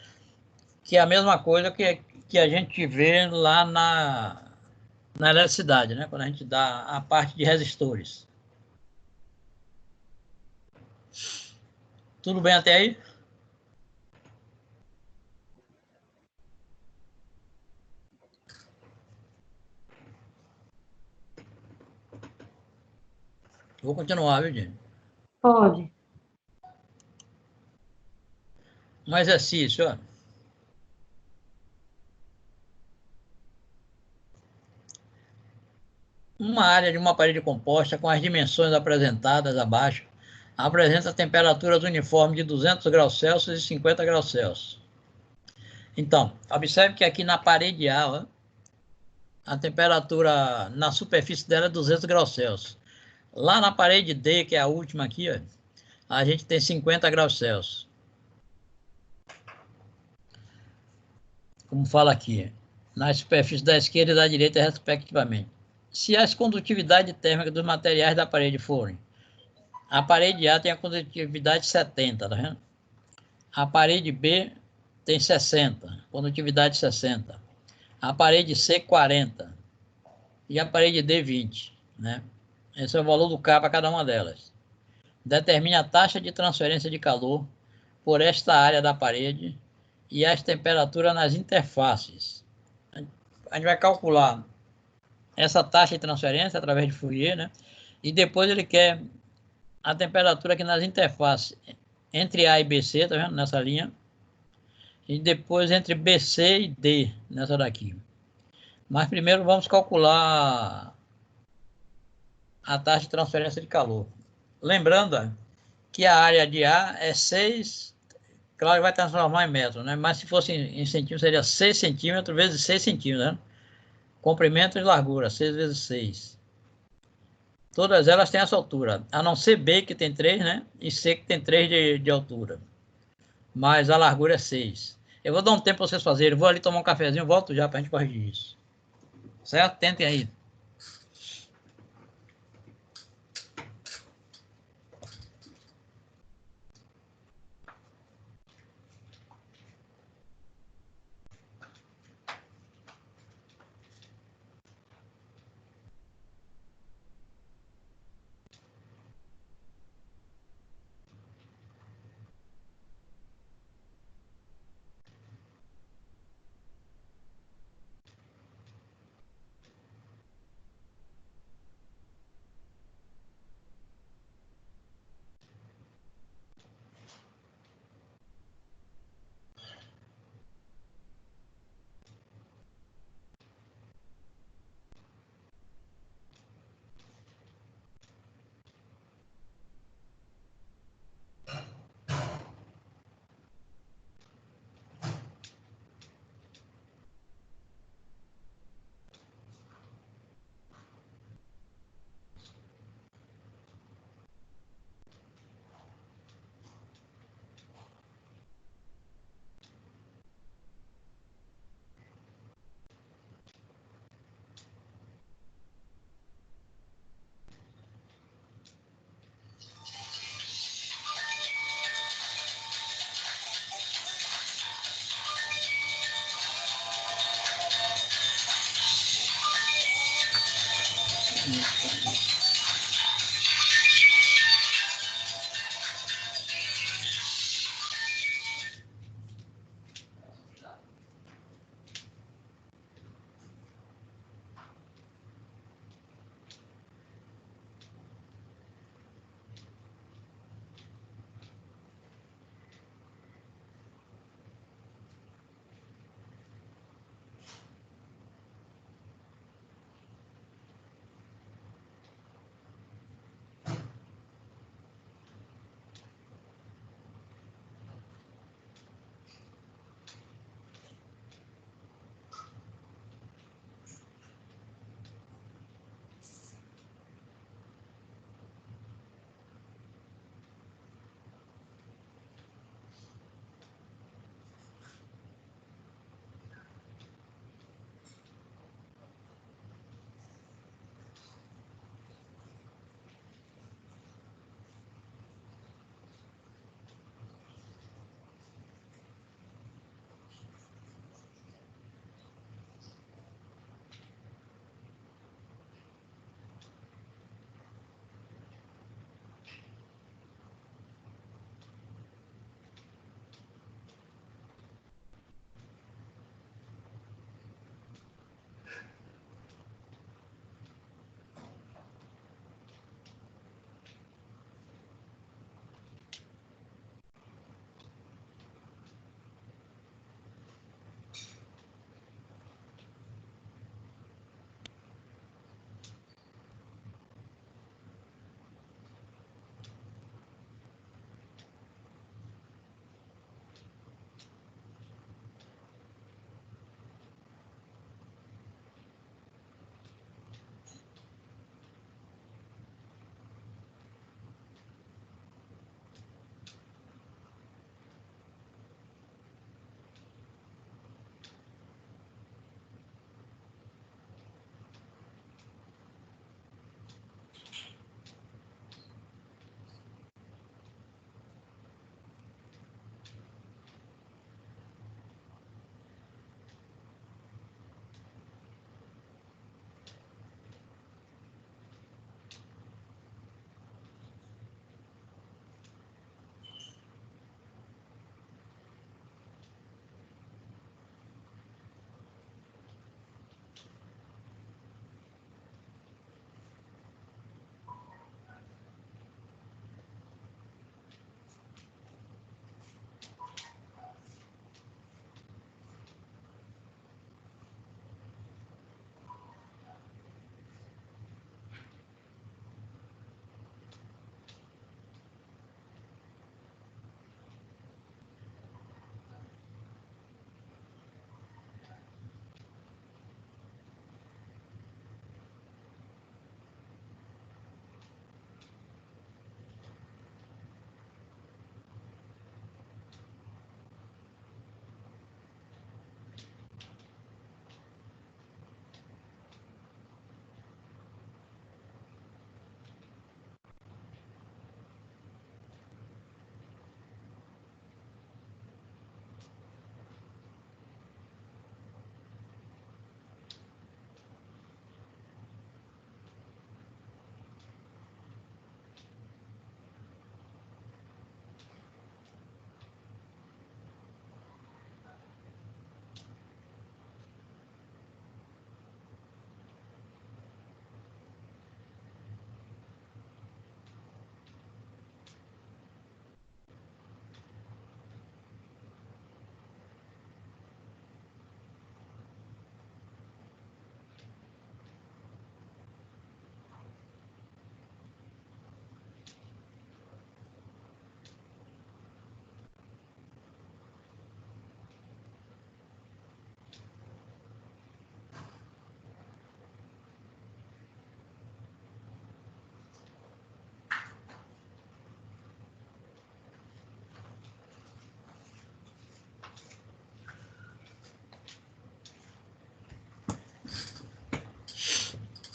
que é a mesma coisa que a gente vê lá na eletricidade, né? Quando a gente dá a parte de resistores. Tudo bem até aí? Vou continuar, viu, gente? Pode. Um exercício, ó. Uma área de uma parede composta com as dimensões apresentadas abaixo apresenta temperaturas uniformes de 200 graus Celsius e 50 graus Celsius. Então, observe que aqui na parede A, ó, a temperatura na superfície dela é 200 graus Celsius. Lá na parede D, que é a última aqui, ó, a gente tem 50 graus Celsius. Como fala aqui, na superfície da esquerda e da direita, respectivamente. Se as condutividades térmicas dos materiais da parede forem: a parede A tem a condutividade 70, tá vendo? A parede B tem 60, condutividade 60. A parede C, 40. E a parede D, 20, né? Esse é o valor do K para cada uma delas. Determine a taxa de transferência de calor por esta área da parede e as temperaturas nas interfaces. A gente vai calcular essa taxa de transferência através de Fourier, né? E depois ele quer a temperatura aqui nas interfaces entre A e BC, tá vendo? Nessa linha. E depois entre BC e D, nessa daqui. Mas primeiro vamos calcular a taxa de transferência de calor. Lembrando que a área de A é 6, claro que vai transformar em metro, né? Mas se fosse em centímetros, seria 6 centímetros vezes 6 centímetros, né? Comprimento e largura, 6 vezes 6. Todas elas têm essa altura, a não ser B, que tem 3, né? E C, que tem 3 de altura. Mas a largura é 6. Eu vou dar um tempo para vocês fazerem. Vou ali tomar um cafezinho, volto já para a gente corrigir isso. Certo? Tentem aí.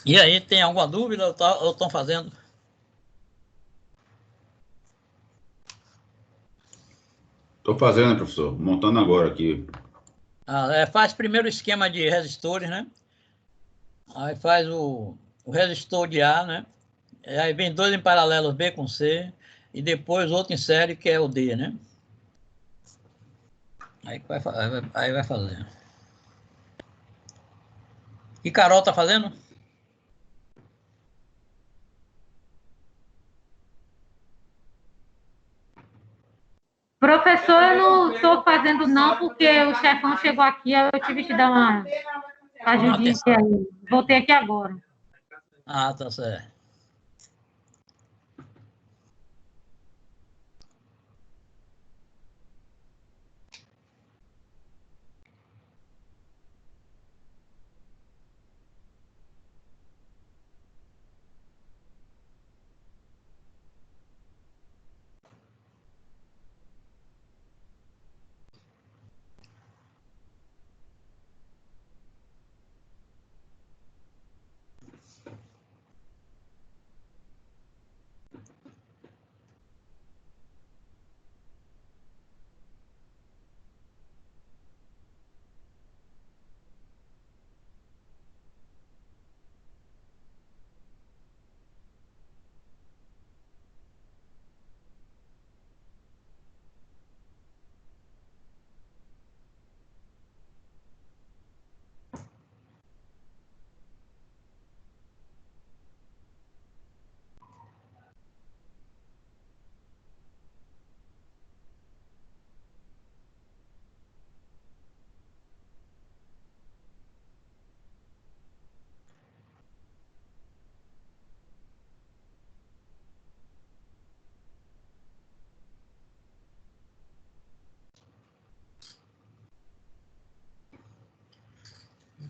E aí, tem alguma dúvida ou estão fazendo? Estou fazendo, professor. Montando agora aqui. Faz primeiro o esquema de resistores, né? Aí faz o resistor de A, né? Aí vem dois em paralelo, B com C, e depois outro em série, que é o D, né? Aí vai fazer. E Carol tá fazendo? Professor, eu não estou fazendo não, porque o chefão chegou aqui, eu tive que dar uma ajudinha aí. Voltei aqui agora. Ah, tá certo.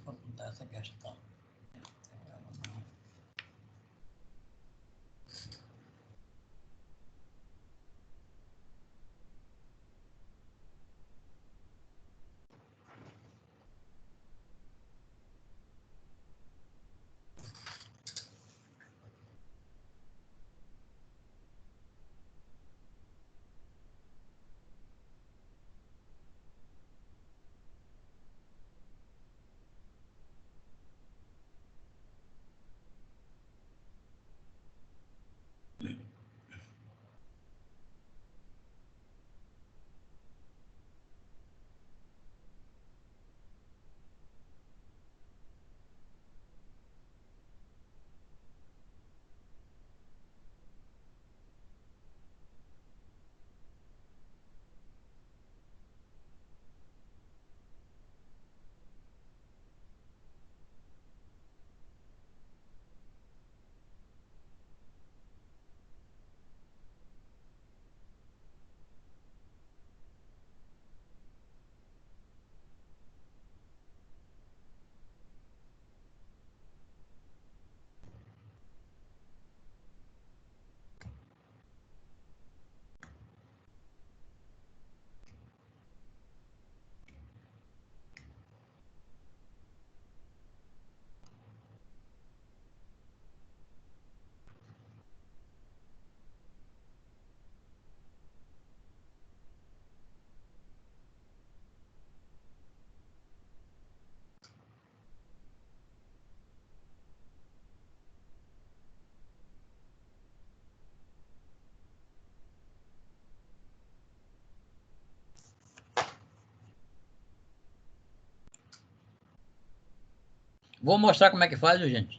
Vou perguntar essa questão. Vou mostrar como é que faz, viu, gente?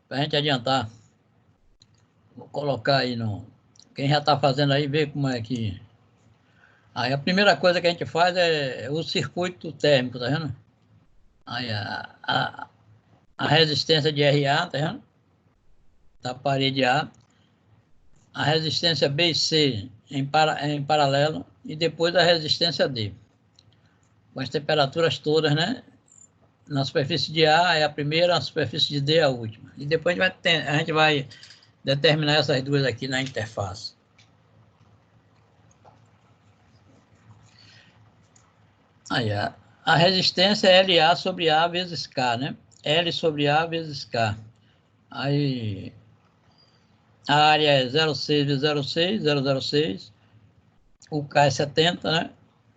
Para a gente adiantar. Vou colocar aí no... Quem já está fazendo aí, vê como é que... Aí a primeira coisa que a gente faz é o circuito térmico, tá vendo? Aí a resistência de RA, tá vendo? Da parede A. A resistência B e C em paralelo. E depois a resistência D. Com as temperaturas todas, né? Na superfície de A é a primeira, na superfície de D é a última. E depois a gente vai determinar essas duas aqui na interface. Aí, a resistência é LA sobre A vezes K, né? L sobre A vezes K. Aí a área é 0,6 vezes 0,6, 006. O K é 70, né?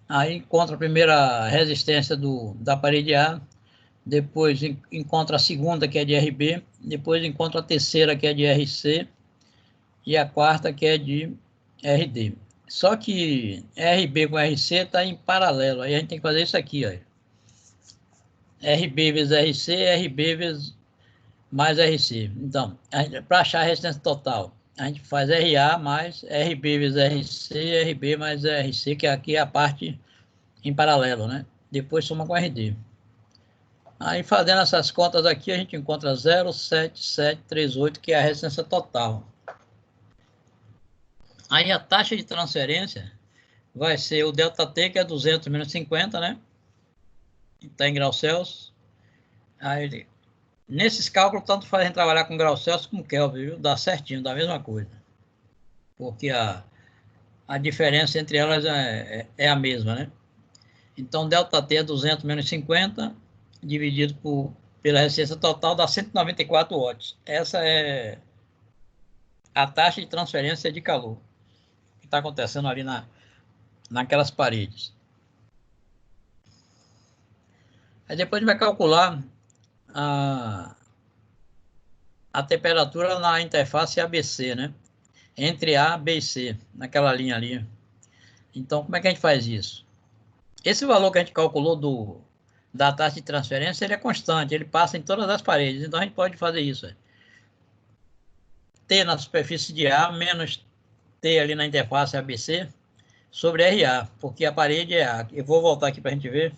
Aí encontra a primeira resistência da parede A, depois encontra a segunda, que é de RB, depois encontra a terceira, que é de RC, e a quarta, que é de RD. Só que RB com RC está em paralelo, aí a gente tem que fazer isso aqui, ó. RB vezes RC, RB vezes mais RC. Então, para achar a resistência total, a gente faz RA mais RB vezes RC, RB mais RC, que aqui é a parte em paralelo, né? Depois soma com RD. Aí, fazendo essas contas aqui, a gente encontra 0,7738, que é a resistência total. Aí, a taxa de transferência vai ser o ΔT, que é 200 menos 50, né? Está em graus Celsius. Aí, nesses cálculos, tanto faz a gente trabalhar com graus Celsius como Kelvin, viu? Dá certinho, dá a mesma coisa. Porque a diferença entre elas é a mesma, né? Então, ΔT é 200 menos 50, dividido pela resistência total, dá 194 watts. Essa é a taxa de transferência de calor que está acontecendo ali naquelas paredes. Aí depois a gente vai calcular a temperatura na interface ABC, né? Entre A, B e C, naquela linha ali. Então, como é que a gente faz isso? Esse valor que a gente calculou da taxa de transferência, ele é constante, ele passa em todas as paredes. Então, a gente pode fazer isso. T na superfície de A menos T ali na interface ABC sobre RA, porque a parede é A. Eu vou voltar aqui para a gente ver.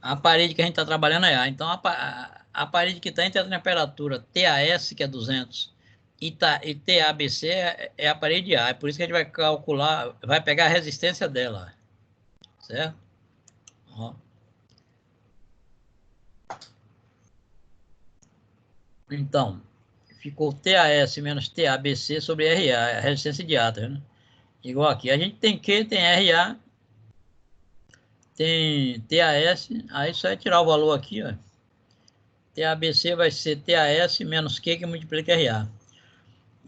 A parede que a gente está trabalhando é A. Então, a parede que está entre a temperatura TAS, que é 200, e TABC é a parede A. É por isso que a gente vai calcular, vai pegar a resistência dela. Certo? Ó. Então, ficou TAS menos TABC sobre RA, a resistência de A, tá vendo? Igual aqui. A gente tem Q, tem RA, tem TAS, aí só é tirar o valor aqui, ó. TABC vai ser TAS menos Q que multiplica RA.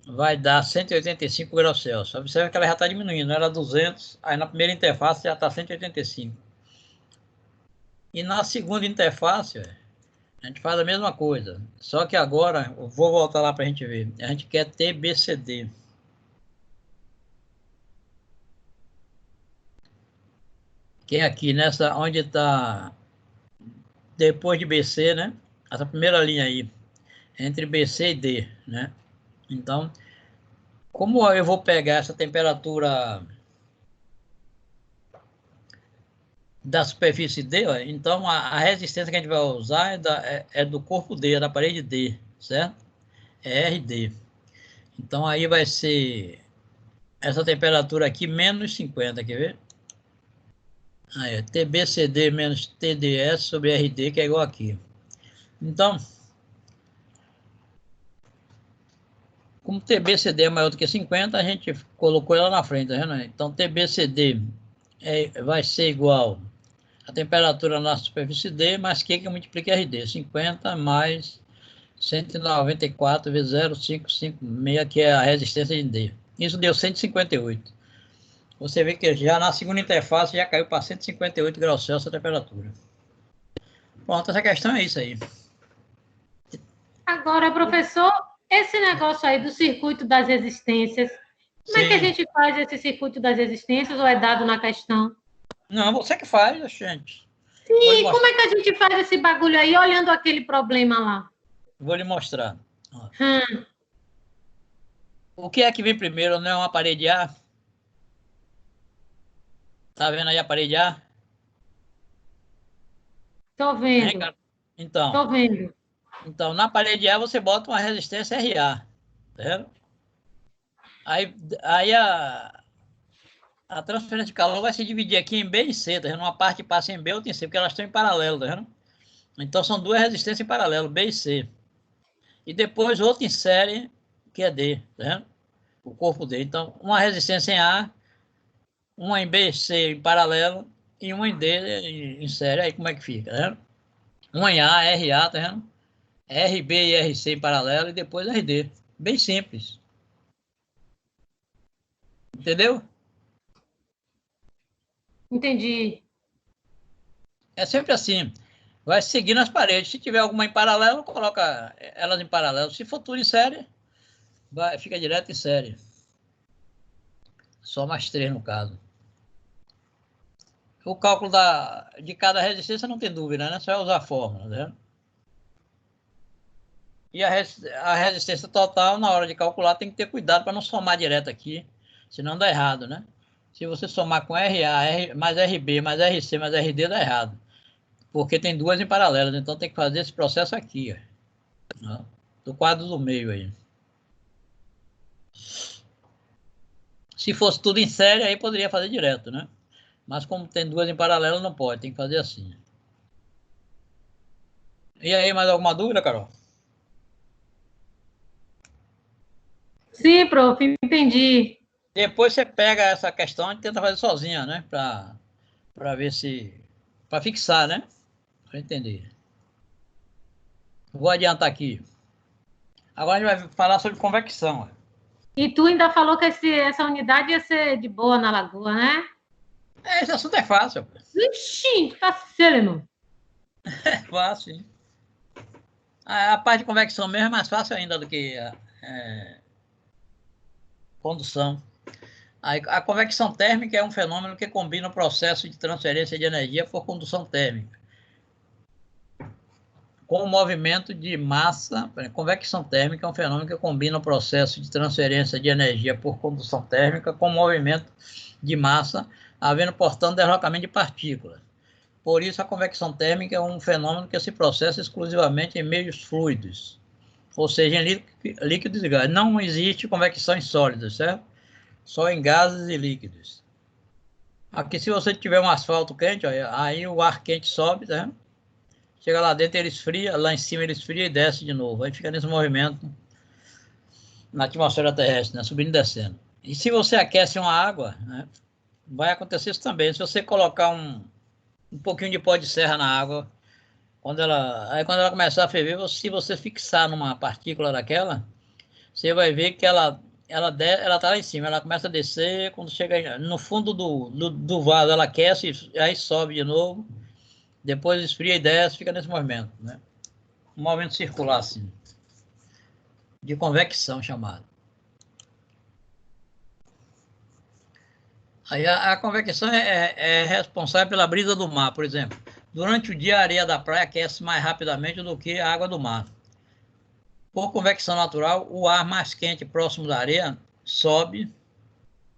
Vai dar 185 graus Celsius. Observe que ela já está diminuindo, era 200, aí na primeira interface já está 185. E na segunda interface, a gente faz a mesma coisa. Só que agora, eu vou voltar lá para a gente ver. A gente quer TBCD. Que é aqui, nessa, onde está, depois de BC, né? Essa primeira linha aí, entre BC e D, né? Então, como eu vou pegar essa temperatura da superfície D, ó, então a resistência que a gente vai usar é do corpo D, é da parede D, certo? É RD. Então aí vai ser essa temperatura aqui menos 50, quer ver? Aí, TBCD menos TDS sobre RD, que é igual aqui. Então, como TBCD é maior do que 50, a gente colocou ela na frente, tá vendo? Então, TBCD vai ser igual a temperatura na superfície D, mais Q que multiplica RD. 50 mais 194 vezes 0,556, que é a resistência de D. Isso deu 158. Você vê que já na segunda interface já caiu para 158 graus Celsius a temperatura. Pronto, essa questão é isso aí. Agora, professor, esse negócio aí do circuito das resistências, como é que a gente faz esse circuito das resistências ou é dado na questão? Não, você que faz, gente. Sim, como é que a gente faz esse bagulho aí olhando aquele problema lá? Vou lhe mostrar. O que é que vem primeiro? Não é uma parede A? Tá vendo aí a parede A? Tô vendo. Então, Tô vendo. Então, na parede A você bota uma resistência RA. Tá vendo? Aí a transferência de calor vai se dividir aqui em B e C, tá vendo? Uma parte passa em B, outra em C, porque elas estão em paralelo, tá vendo? Então são duas resistências em paralelo, B e C. E depois outra em série, que é D, tá vendo? O corpo D. Então, uma resistência em A, uma em B e C em paralelo, e uma em D em série. Aí como é que fica, tá vendo? Uma em A, RA, tá vendo? RB e RC em paralelo e depois RD. Bem simples. Entendeu? Entendi. É sempre assim. Vai seguindo as paredes. Se tiver alguma em paralelo, coloca elas em paralelo. Se for tudo em série, fica direto em série. Só mais 3 no caso. O cálculo de cada resistência não tem dúvida, né? Só é usar a fórmula, né? E a resistência total, na hora de calcular, tem que ter cuidado para não somar direto aqui, senão dá errado, né? Se você somar com RA, mais RB, mais RC, mais RD, dá errado. Porque tem duas em paralelo, então tem que fazer esse processo aqui, ó, do quadro do meio aí. Se fosse tudo em série, aí poderia fazer direto, né? Mas como tem duas em paralelo, não pode, tem que fazer assim. E aí, mais alguma dúvida, Carol? Sim, prof, entendi. Depois você pega essa questão e tenta fazer sozinha, né? Para ver se... Para fixar, né? Para entender. Vou adiantar aqui. Agora a gente vai falar sobre convecção. E tu ainda falou que essa unidade ia ser de boa na Lagoa, né? Esse assunto é fácil. Ixi, facílimo. É fácil. Hein? A parte de convecção mesmo é mais fácil ainda do que a condução. A convecção térmica é um fenômeno que combina o processo de transferência de energia por condução térmica com o movimento de massa. Convecção térmica é um fenômeno que combina o processo de transferência de energia por condução térmica com o movimento de massa, havendo, portanto, deslocamento de partículas. Por isso, a convecção térmica é um fenômeno que se processa exclusivamente em meios fluidos, ou seja, em líquidos e gases. Não existe convecção em sólidos, certo? Só em gases e líquidos. Aqui, se você tiver um asfalto quente, aí o ar quente sobe, tá? Chega lá dentro, ele esfria, lá em cima ele esfria e desce de novo. Aí fica nesse movimento na atmosfera terrestre, né? Subindo e descendo. E se você aquece uma água, né? Vai acontecer isso também. Se você colocar um pouquinho de pó de serra na água, quando ela começar a ferver, se você fixar numa partícula daquela, você vai ver que ela tá lá em cima, ela começa a descer, quando chega no fundo do vaso, ela aquece, aí sobe de novo, depois esfria e desce, fica nesse movimento, né? Um movimento circular, assim, de convecção chamado. Aí a convecção é responsável pela brisa do mar, por exemplo. Durante o dia, a areia da praia aquece mais rapidamente do que a água do mar. Por convecção natural, o ar mais quente próximo da areia sobe,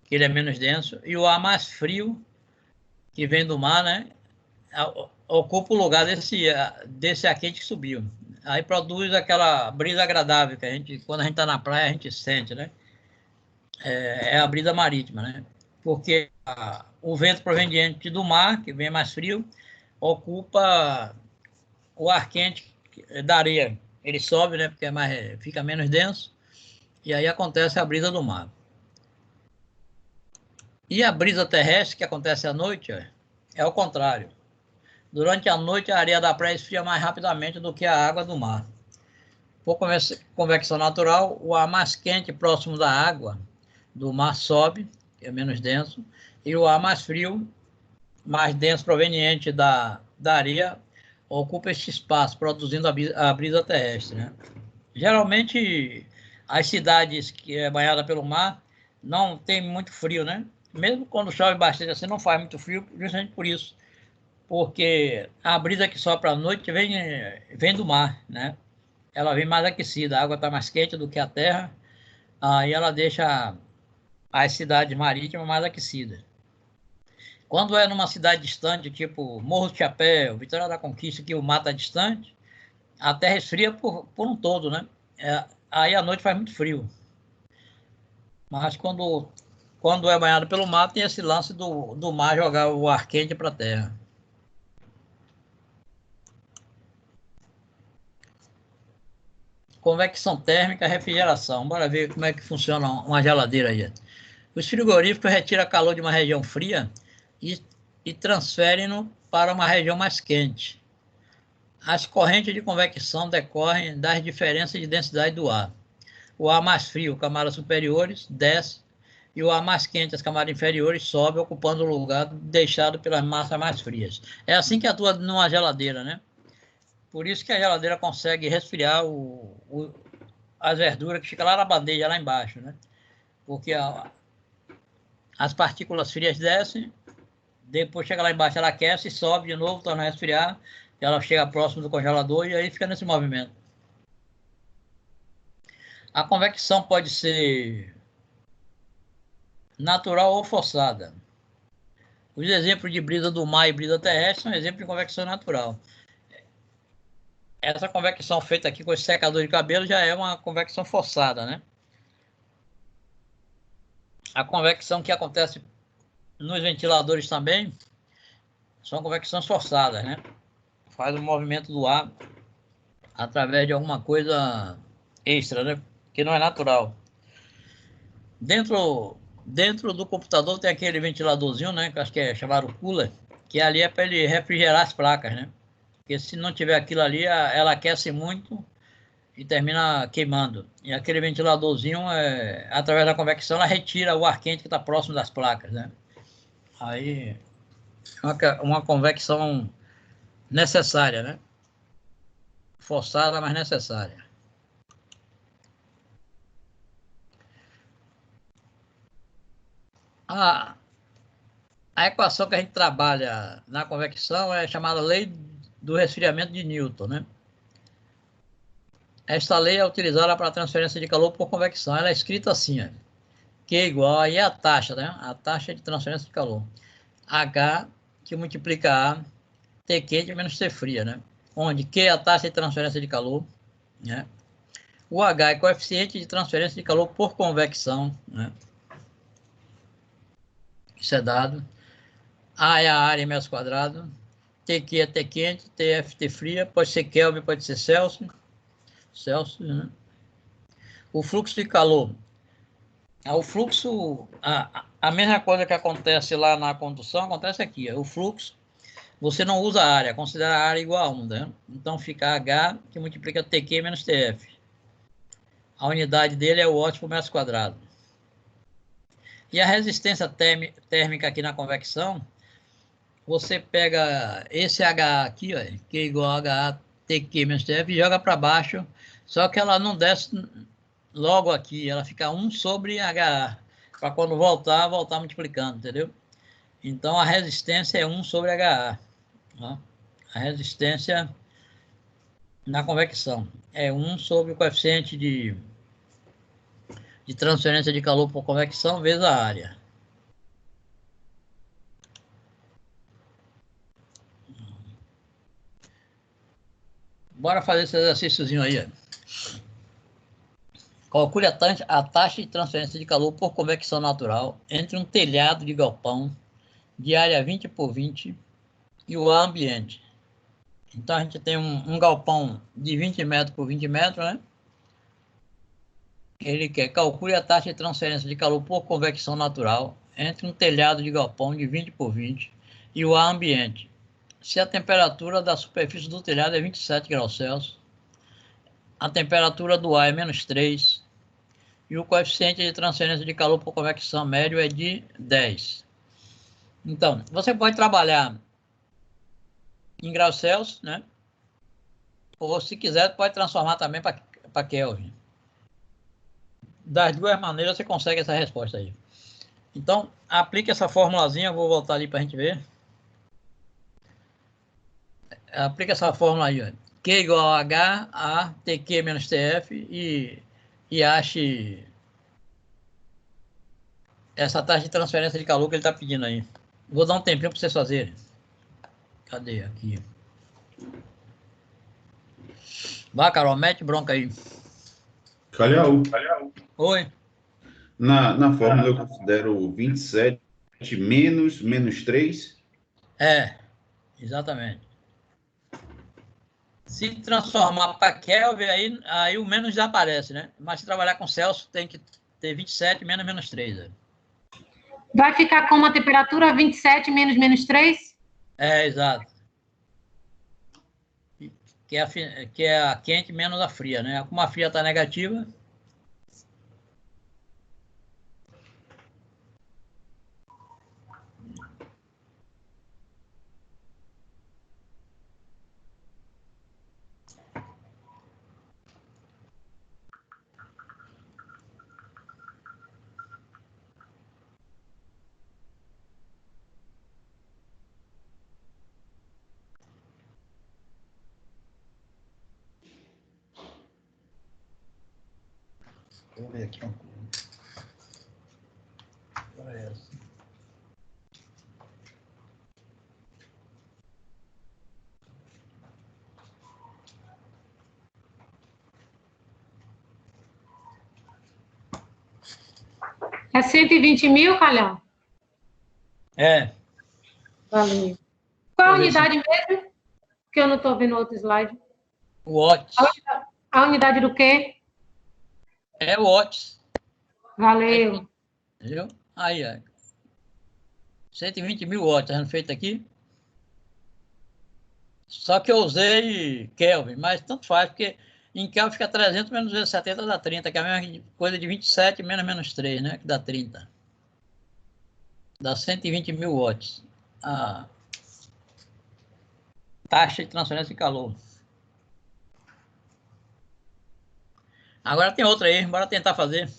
que ele é menos denso, e o ar mais frio, que vem do mar, né, ocupa o lugar desse ar quente que subiu. Aí produz aquela brisa agradável que quando a gente está na praia, a gente sente, né? É a brisa marítima, né? Porque o vento proveniente do mar, que vem mais frio, ocupa o ar quente da areia. Ele sobe, né? Porque fica menos denso. E aí acontece a brisa do mar. E a brisa terrestre, que acontece à noite, é o contrário. Durante a noite, a areia da praia esfria mais rapidamente do que a água do mar. Por convecção natural, o ar mais quente próximo da água do mar sobe, que é menos denso, e o ar mais frio, mais denso, proveniente da areia, ocupa este espaço, produzindo a brisa terrestre, né? Geralmente, as cidades que é banhada pelo mar não tem muito frio, né? Mesmo quando chove bastante assim, não faz muito frio, justamente por isso. Porque a brisa que sopra à noite vem do mar, né? Ela vem mais aquecida, a água está mais quente do que a terra, aí ela deixa as cidades marítimas mais aquecidas. Quando é numa cidade distante, tipo Morro do Chapéu, Vitória da Conquista, que o mar está distante, a terra esfria por um todo, né? Aí à noite faz muito frio. Mas quando é banhado pelo mar, tem esse lance do mar jogar o ar quente para a terra. Convecção térmica, refrigeração. Bora ver como é que funciona uma geladeira aí. Os frigoríficos retiram calor de uma região fria e transferem-no para uma região mais quente. As correntes de convecção decorrem das diferenças de densidade do ar. O ar mais frio, camadas superiores, desce, e o ar mais quente, as camadas inferiores, sobe, ocupando o lugar deixado pelas massas mais frias. É assim que atua numa geladeira, né? Por isso que a geladeira consegue resfriar as verduras que ficam lá na bandeja, lá embaixo, né? Porque as partículas frias descem, depois chega lá embaixo, ela aquece, sobe de novo, torna a resfriar, ela chega próximo do congelador e aí fica nesse movimento. A convecção pode ser natural ou forçada. Os exemplos de brisa do mar e brisa terrestre são exemplos de convecção natural. Essa convecção feita aqui com esse secador de cabelo já é uma convecção forçada, né? A convecção que acontece nos ventiladores também são convecções forçadas, né? Faz o movimento do ar através de alguma coisa extra, né? Que não é natural. Dentro do computador tem aquele ventiladorzinho, né? Que acho que é chamado cooler, que ali é para ele refrigerar as placas, né? Porque se não tiver aquilo ali, ela aquece muito e termina queimando. E aquele ventiladorzinho, através da convecção, ela retira o ar quente que está próximo das placas, né? Aí, uma convecção necessária, né? Forçada, mas necessária. A equação que a gente trabalha na convecção é chamada lei do resfriamento de Newton, né? Esta lei é utilizada para a transferência de calor por convecção. Ela é escrita assim, ó, Q igual, aí é a taxa, né? A taxa de transferência de calor. H, que multiplica A, T quente menos T fria, né? Onde Q é a taxa de transferência de calor, né? O H é coeficiente de transferência de calor por convecção, né? Isso é dado. A é a área em metros quadrados. TQ é T quente, TF T fria, pode ser Kelvin, pode ser Celsius. Né? O fluxo de calor. O fluxo, a mesma coisa que acontece lá na condução, acontece aqui. O fluxo, você não usa a área, considera a área igual a 1, né? Então fica H, que multiplica TQ menos TF. A unidade dele é o watt por metro quadrado. E a resistência térmica aqui na convecção, você pega esse HA aqui, ó, que é igual a HA TQ menos TF, e joga para baixo, só que ela não desce logo aqui, ela fica 1 sobre HA, para quando voltar multiplicando, entendeu? Então, a resistência é 1 sobre HA. Ó. A resistência na convecção é 1 sobre o coeficiente de transferência de calor por convecção vezes a área. Bora fazer esse exercíciozinho aí. Ó. Calcule a taxa de transferência de calor por convecção natural entre um telhado de galpão de área 20 por 20 e o ar ambiente. Então, a gente tem um galpão de 20 metros por 20 metros, né? Ele quer calcule a taxa de transferência de calor por convecção natural entre um telhado de galpão de 20 por 20 e o ar ambiente. Se a temperatura da superfície do telhado é 27 graus Celsius, a temperatura do ar é menos 3 e o coeficiente de transferência de calor por convecção médio é de 10. Então, você pode trabalhar em graus Celsius, né? Ou, se quiser, pode transformar também para Kelvin. Das duas maneiras, você consegue essa resposta aí. Então, aplique essa formulazinha, eu vou voltar ali para a gente ver. Aplica essa fórmula aí, ó. Q igual a H, A, TQ menos TF e ache essa taxa de transferência de calor que ele está pedindo aí. Vou dar um tempinho para vocês fazerem. Cadê? Aqui. Vai, Carol, mete bronca aí. Calhau. Oi. Na fórmula eu considero 27 menos 3. Exatamente. Se transformar para Kelvin, aí o menos já aparece, né? Mas se trabalhar com Celsius, tem que ter 27 menos 3. Né? Vai ficar com uma temperatura 27 menos 3? Exato. que é a quente menos a fria, né? Como a fria está negativa, vou ver aqui uma coisa. Olha essa. É 120 mil, Calhão? É. Valeu. Qual a Deixa eu ver se- unidade mesmo? Que eu não estou vendo outro slide. Watts. A unidade do quê? É watts. Valeu. Entendeu? Aí, ó. 120 mil watts, tá feito aqui. Só que eu usei Kelvin, mas tanto faz, porque em Kelvin fica 300 menos 270 dá 30, que é a mesma coisa de 27 menos 3, né? Que dá 30. Dá 120 mil watts. A taxa de transferência de calor. Agora tem outra aí, bora tentar fazer.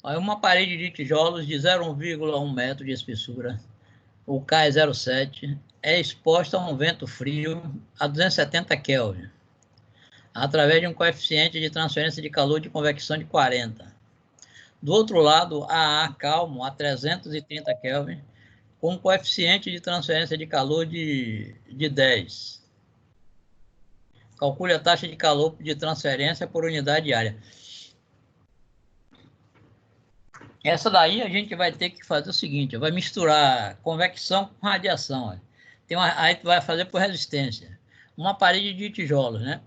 Olha, uma parede de tijolos de 0,1 metro de espessura, o K é 0,7, é exposta a um vento frio a 270 Kelvin, através de um coeficiente de transferência de calor de convecção de 40. Do outro lado, a ar calmo a 330 Kelvin, com um coeficiente de transferência de calor de 10. Calcule a taxa de calor de transferência por unidade diária. Essa daí a gente vai ter que fazer o seguinte, vai misturar convecção com radiação. Olha. Aí tu vai fazer por resistência. Uma parede de tijolos, né?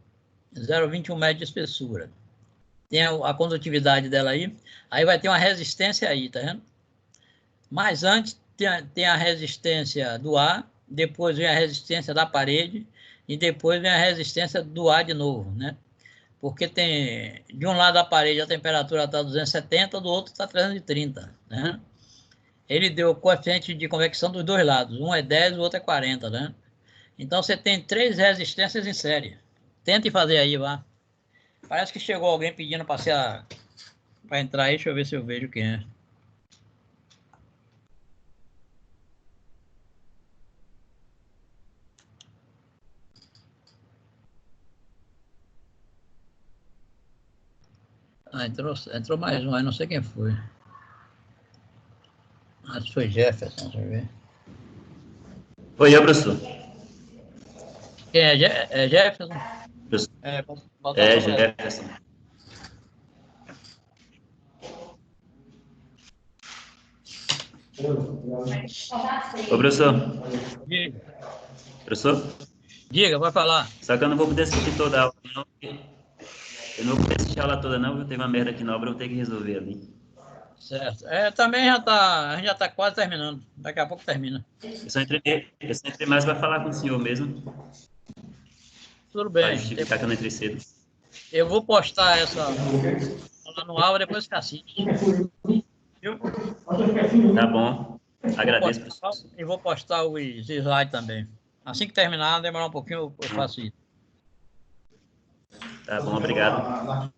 0,21 metro de espessura. Tem a condutividade dela aí. Aí vai ter uma resistência aí, tá vendo? Mas antes tem a resistência do ar, depois vem a resistência da parede e depois vem a resistência do ar de novo, né? Porque tem, de um lado da parede a temperatura está 270, do outro está 330, né? Ele deu o coeficiente de convecção dos dois lados, um é 10, o outro é 40, né? Então você tem 3 resistências em série. Tente fazer aí, vá. Parece que chegou alguém pedindo para entrar aí, deixa eu ver se eu vejo quem é. Ah, entrou mais um aí, não sei quem foi. Acho que foi Jefferson, deixa eu ver. Oi, professor. Quem é? É Jefferson? Professor. Botar só pra... Jefferson. Ô, professor. Diga. Professor? Diga, vai falar. Só que eu não vou poder assistir toda a aula, não. Eu não vou poder assistir a aula toda, não, porque teve uma merda aqui na obra, eu vou ter que resolver ali. Certo. Também a gente já está quase terminando. Daqui a pouco termina. Eu só entrei mais para falar com o senhor mesmo, Tudo para bem. justificar que eu não entrei cedo. Eu vou postar essa lá no aula depois que assiste. Viu? Tá bom. Agradeço, professor. E vou postar os slides também. Assim que terminar, demorar um pouquinho, eu faço isso. Tá bom, obrigado.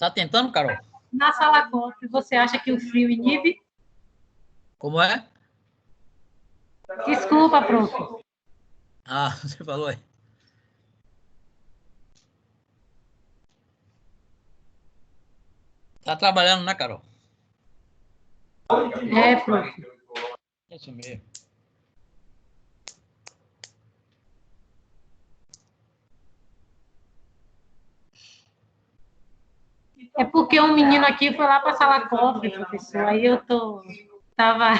Tá tentando, Carol? Na sala COF, você acha que o frio inibe? Como é? Desculpa, prof. Ah, você falou aí. Tá trabalhando, né, Carol? É, prof. Isso mesmo. É porque um menino aqui foi lá para a sala COF, professor. Aí eu tava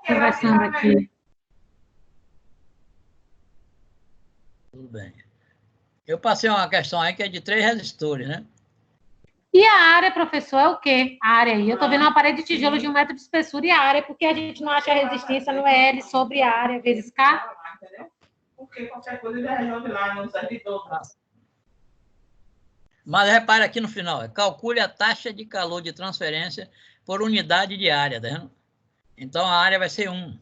conversando aqui. Tudo bem. Eu passei uma questão aí que é de 3 resistores, né? E a área, professor, é o quê? A área aí. Eu estou vendo uma parede de tijolo de 1 metro de espessura e a área, porque a gente não acha a resistência no L sobre a área vezes K? Porque qualquer coisa já resolve lá no servidor. Mas repare aqui no final, calcule a taxa de calor de transferência por unidade de área, tá vendo? Então a área vai ser 1.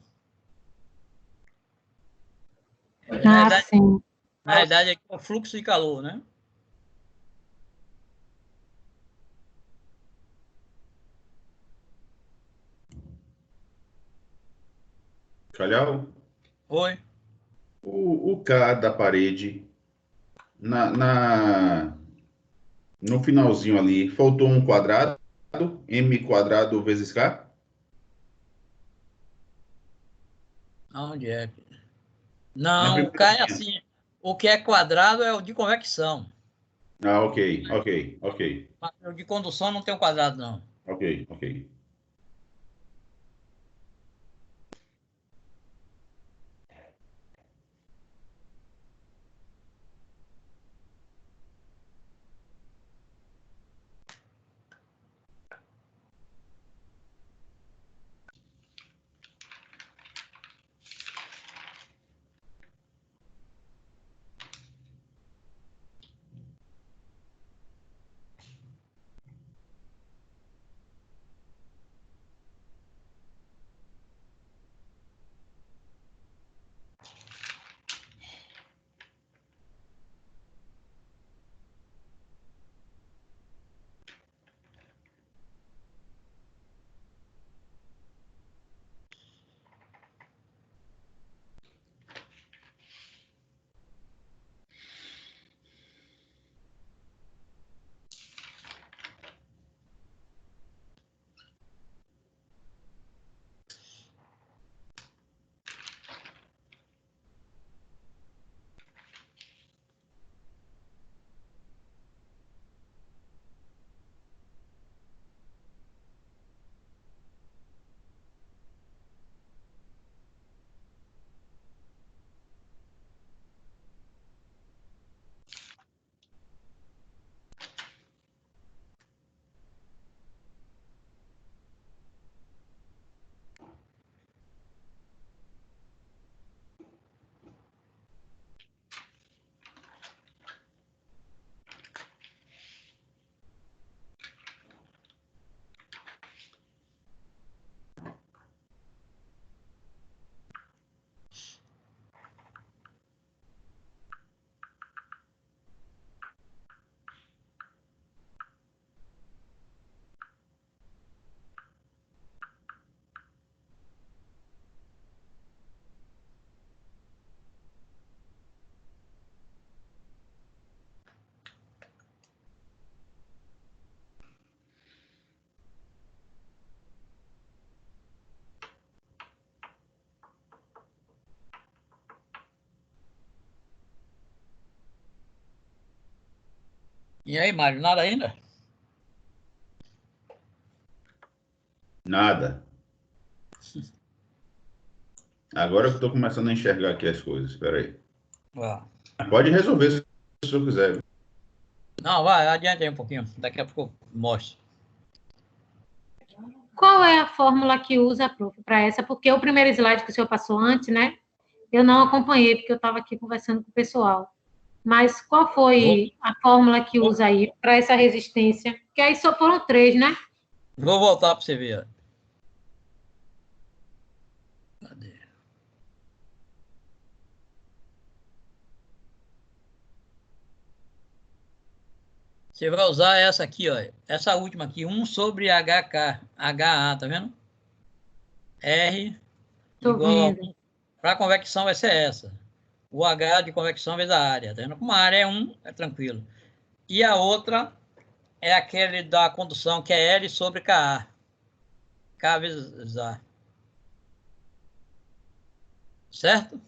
Sim. Na realidade, aqui é o fluxo de calor, né? Calhau, Oi. o K da parede, no finalzinho ali, faltou um quadrado, M quadrado vezes K? Aonde é? Na Não, o primeira K é linha. assim. O que é quadrado é o de convecção. Ah, ok. Mas o de condução não tem o quadrado, não. Ok. E aí, Mário, nada ainda? Nada. Agora que eu tô começando a enxergar aqui as coisas. Espera aí. Ó. Pode resolver se o senhor quiser. Não, vai, adiante aí um pouquinho. Daqui a pouco eu mostro. Qual é a fórmula que usa, prof, para essa? Porque o primeiro slide que o senhor passou antes, né? Eu não acompanhei, porque eu estava aqui conversando com o pessoal. Mas qual foi a fórmula que usa aí para essa resistência? Porque aí só foram 3, né? Vou voltar para você ver. Cadê? Você vai usar essa aqui, ó, essa última aqui, 1 sobre HK, HA, tá vendo? R Tô igual vendo. para convecção vai ser essa. O H de convecção vezes a área, tá vendo? Como a área é 1, é tranquilo. E a outra é aquele da condução, que é L sobre KA. K vezes A. Certo?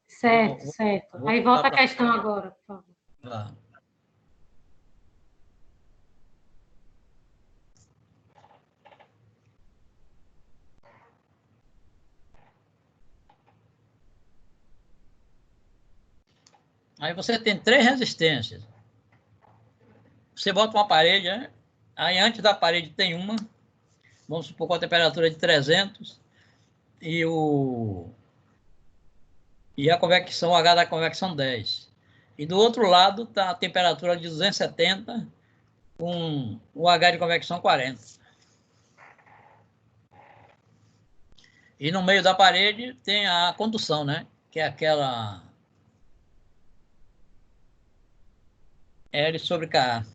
Certo, certo. Aí volta a questão agora, por favor. Tá. Aí você tem 3 resistências. Você bota uma parede, né? Aí antes da parede tem uma, vamos supor com a temperatura de 300, e a convecção, o H da convecção 10. E do outro lado está a temperatura de 270, com o H de convecção 40. E no meio da parede tem a condução, né? Que é aquela L sobre KA.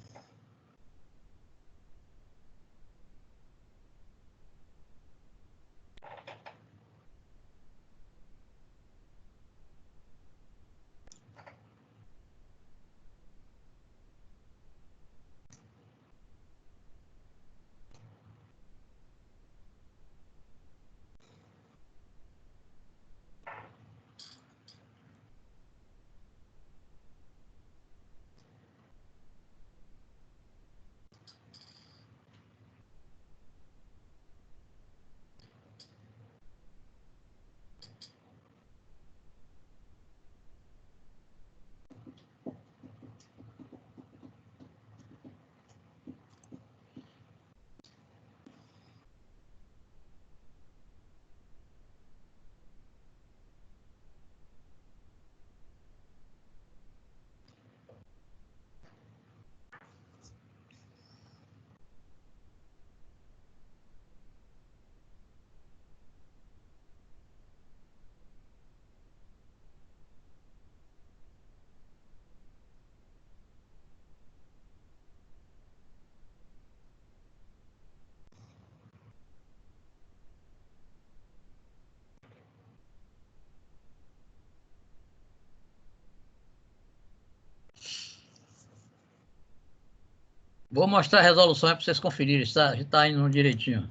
Vou mostrar a resolução para vocês conferirem, está indo direitinho.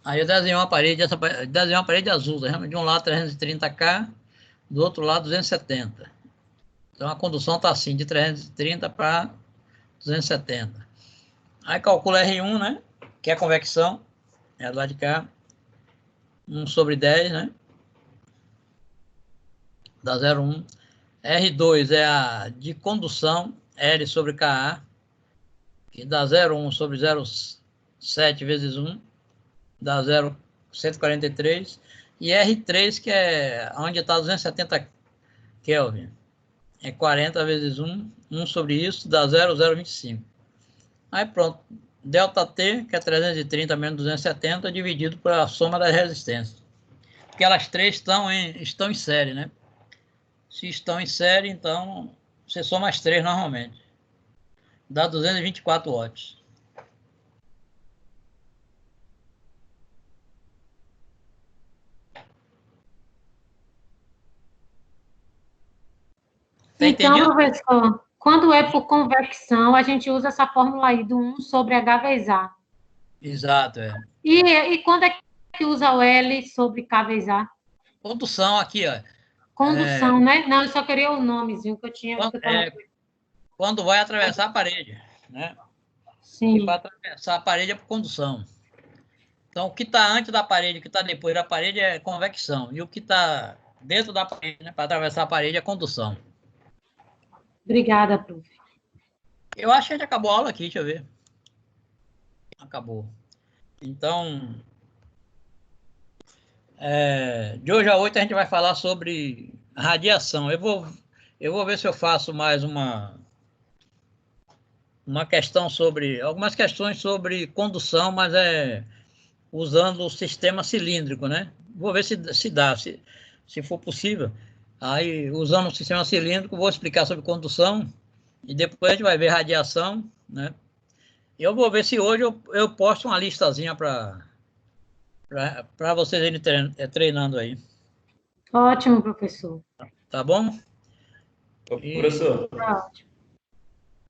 Aí eu desenhei uma parede, desenhei uma parede azul, tá? De um lado 330K, do outro lado 270. Então a condução está assim, de 330 para 270. Aí calcula R1, né? Que é a convecção, é do lado de cá. 1 sobre 10, né? Dá 0,1. R2 é a de condução, L sobre KA, que dá 0,1 sobre 0,7 vezes 1, dá 0,143. E R3, que é onde está 270 Kelvin, é 40 vezes 1, 1 sobre isso, dá 0,025. Aí pronto, ΔT, que é 330 menos 270, dividido pela soma das resistências. Porque elas três estão em série, né? Se estão em série, então você soma as três normalmente. Dá 224 watts. Tá Então, entendido? professor, quando é por convecção, a gente usa essa fórmula aí do 1 sobre H vezes A. Exato, é. E quando é que usa o L sobre K vezes A? Condução aqui, ó. Condução, né? Não, eu só queria o nomezinho que eu tinha. Quando vai atravessar a parede, né? Sim. E para atravessar a parede é por condução. Então, o que está antes da parede, o que está depois da parede é convecção. E o que está dentro da parede, né, para atravessar a parede, é condução. Obrigada, prof. Eu acho que a gente acabou a aula aqui, deixa eu ver. Acabou. Então, de hoje a 8 a gente vai falar sobre radiação. Eu vou ver se eu faço mais uma questão sobre... Algumas questões sobre condução, mas usando o sistema cilíndrico, né? Vou ver se dá, se for possível. Aí, usando o sistema cilíndrico, vou explicar sobre condução e depois a gente vai ver radiação, né? Eu vou ver se hoje eu posto uma listazinha para vocês irem treinando aí. Ótimo, professor. Tá bom? Ô, professor, Tá ótimo.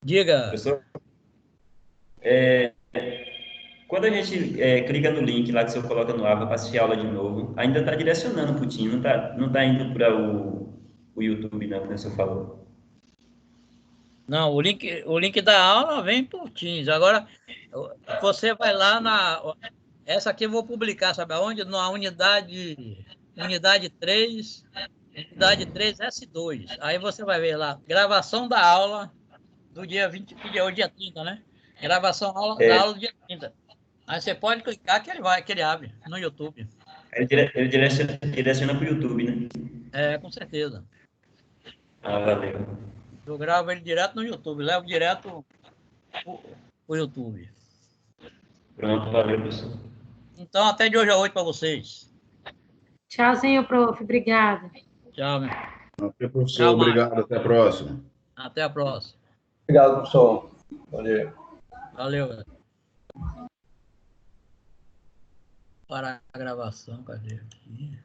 Diga. professor, quando a gente clica no link lá que o senhor coloca no ar para assistir a aula de novo, ainda está direcionando para o Teams, não tá indo para o YouTube, não, como o senhor falou. Não, o link da aula vem por Teams. Agora, você vai lá essa aqui eu vou publicar, sabe aonde? Na unidade 3, unidade 3S2. Aí você vai ver lá, gravação da aula do dia 20, que é o dia 30, né? Gravação da aula do dia 30. Aí você pode clicar que ele abre no YouTube. Ele direciona para o YouTube, né? É, com certeza. Ah, valeu. Eu gravo ele direto no YouTube, levo direto pro YouTube. Pronto, valeu, professor. Então, até de hoje a 8 para vocês. Tchauzinho, prof. Obrigada. Tchau, meu. Ok, professor. Tchau, Obrigado. Até a próxima. Até a próxima. Obrigado, professor. Valeu. Valeu. Para a gravação, cadê aqui?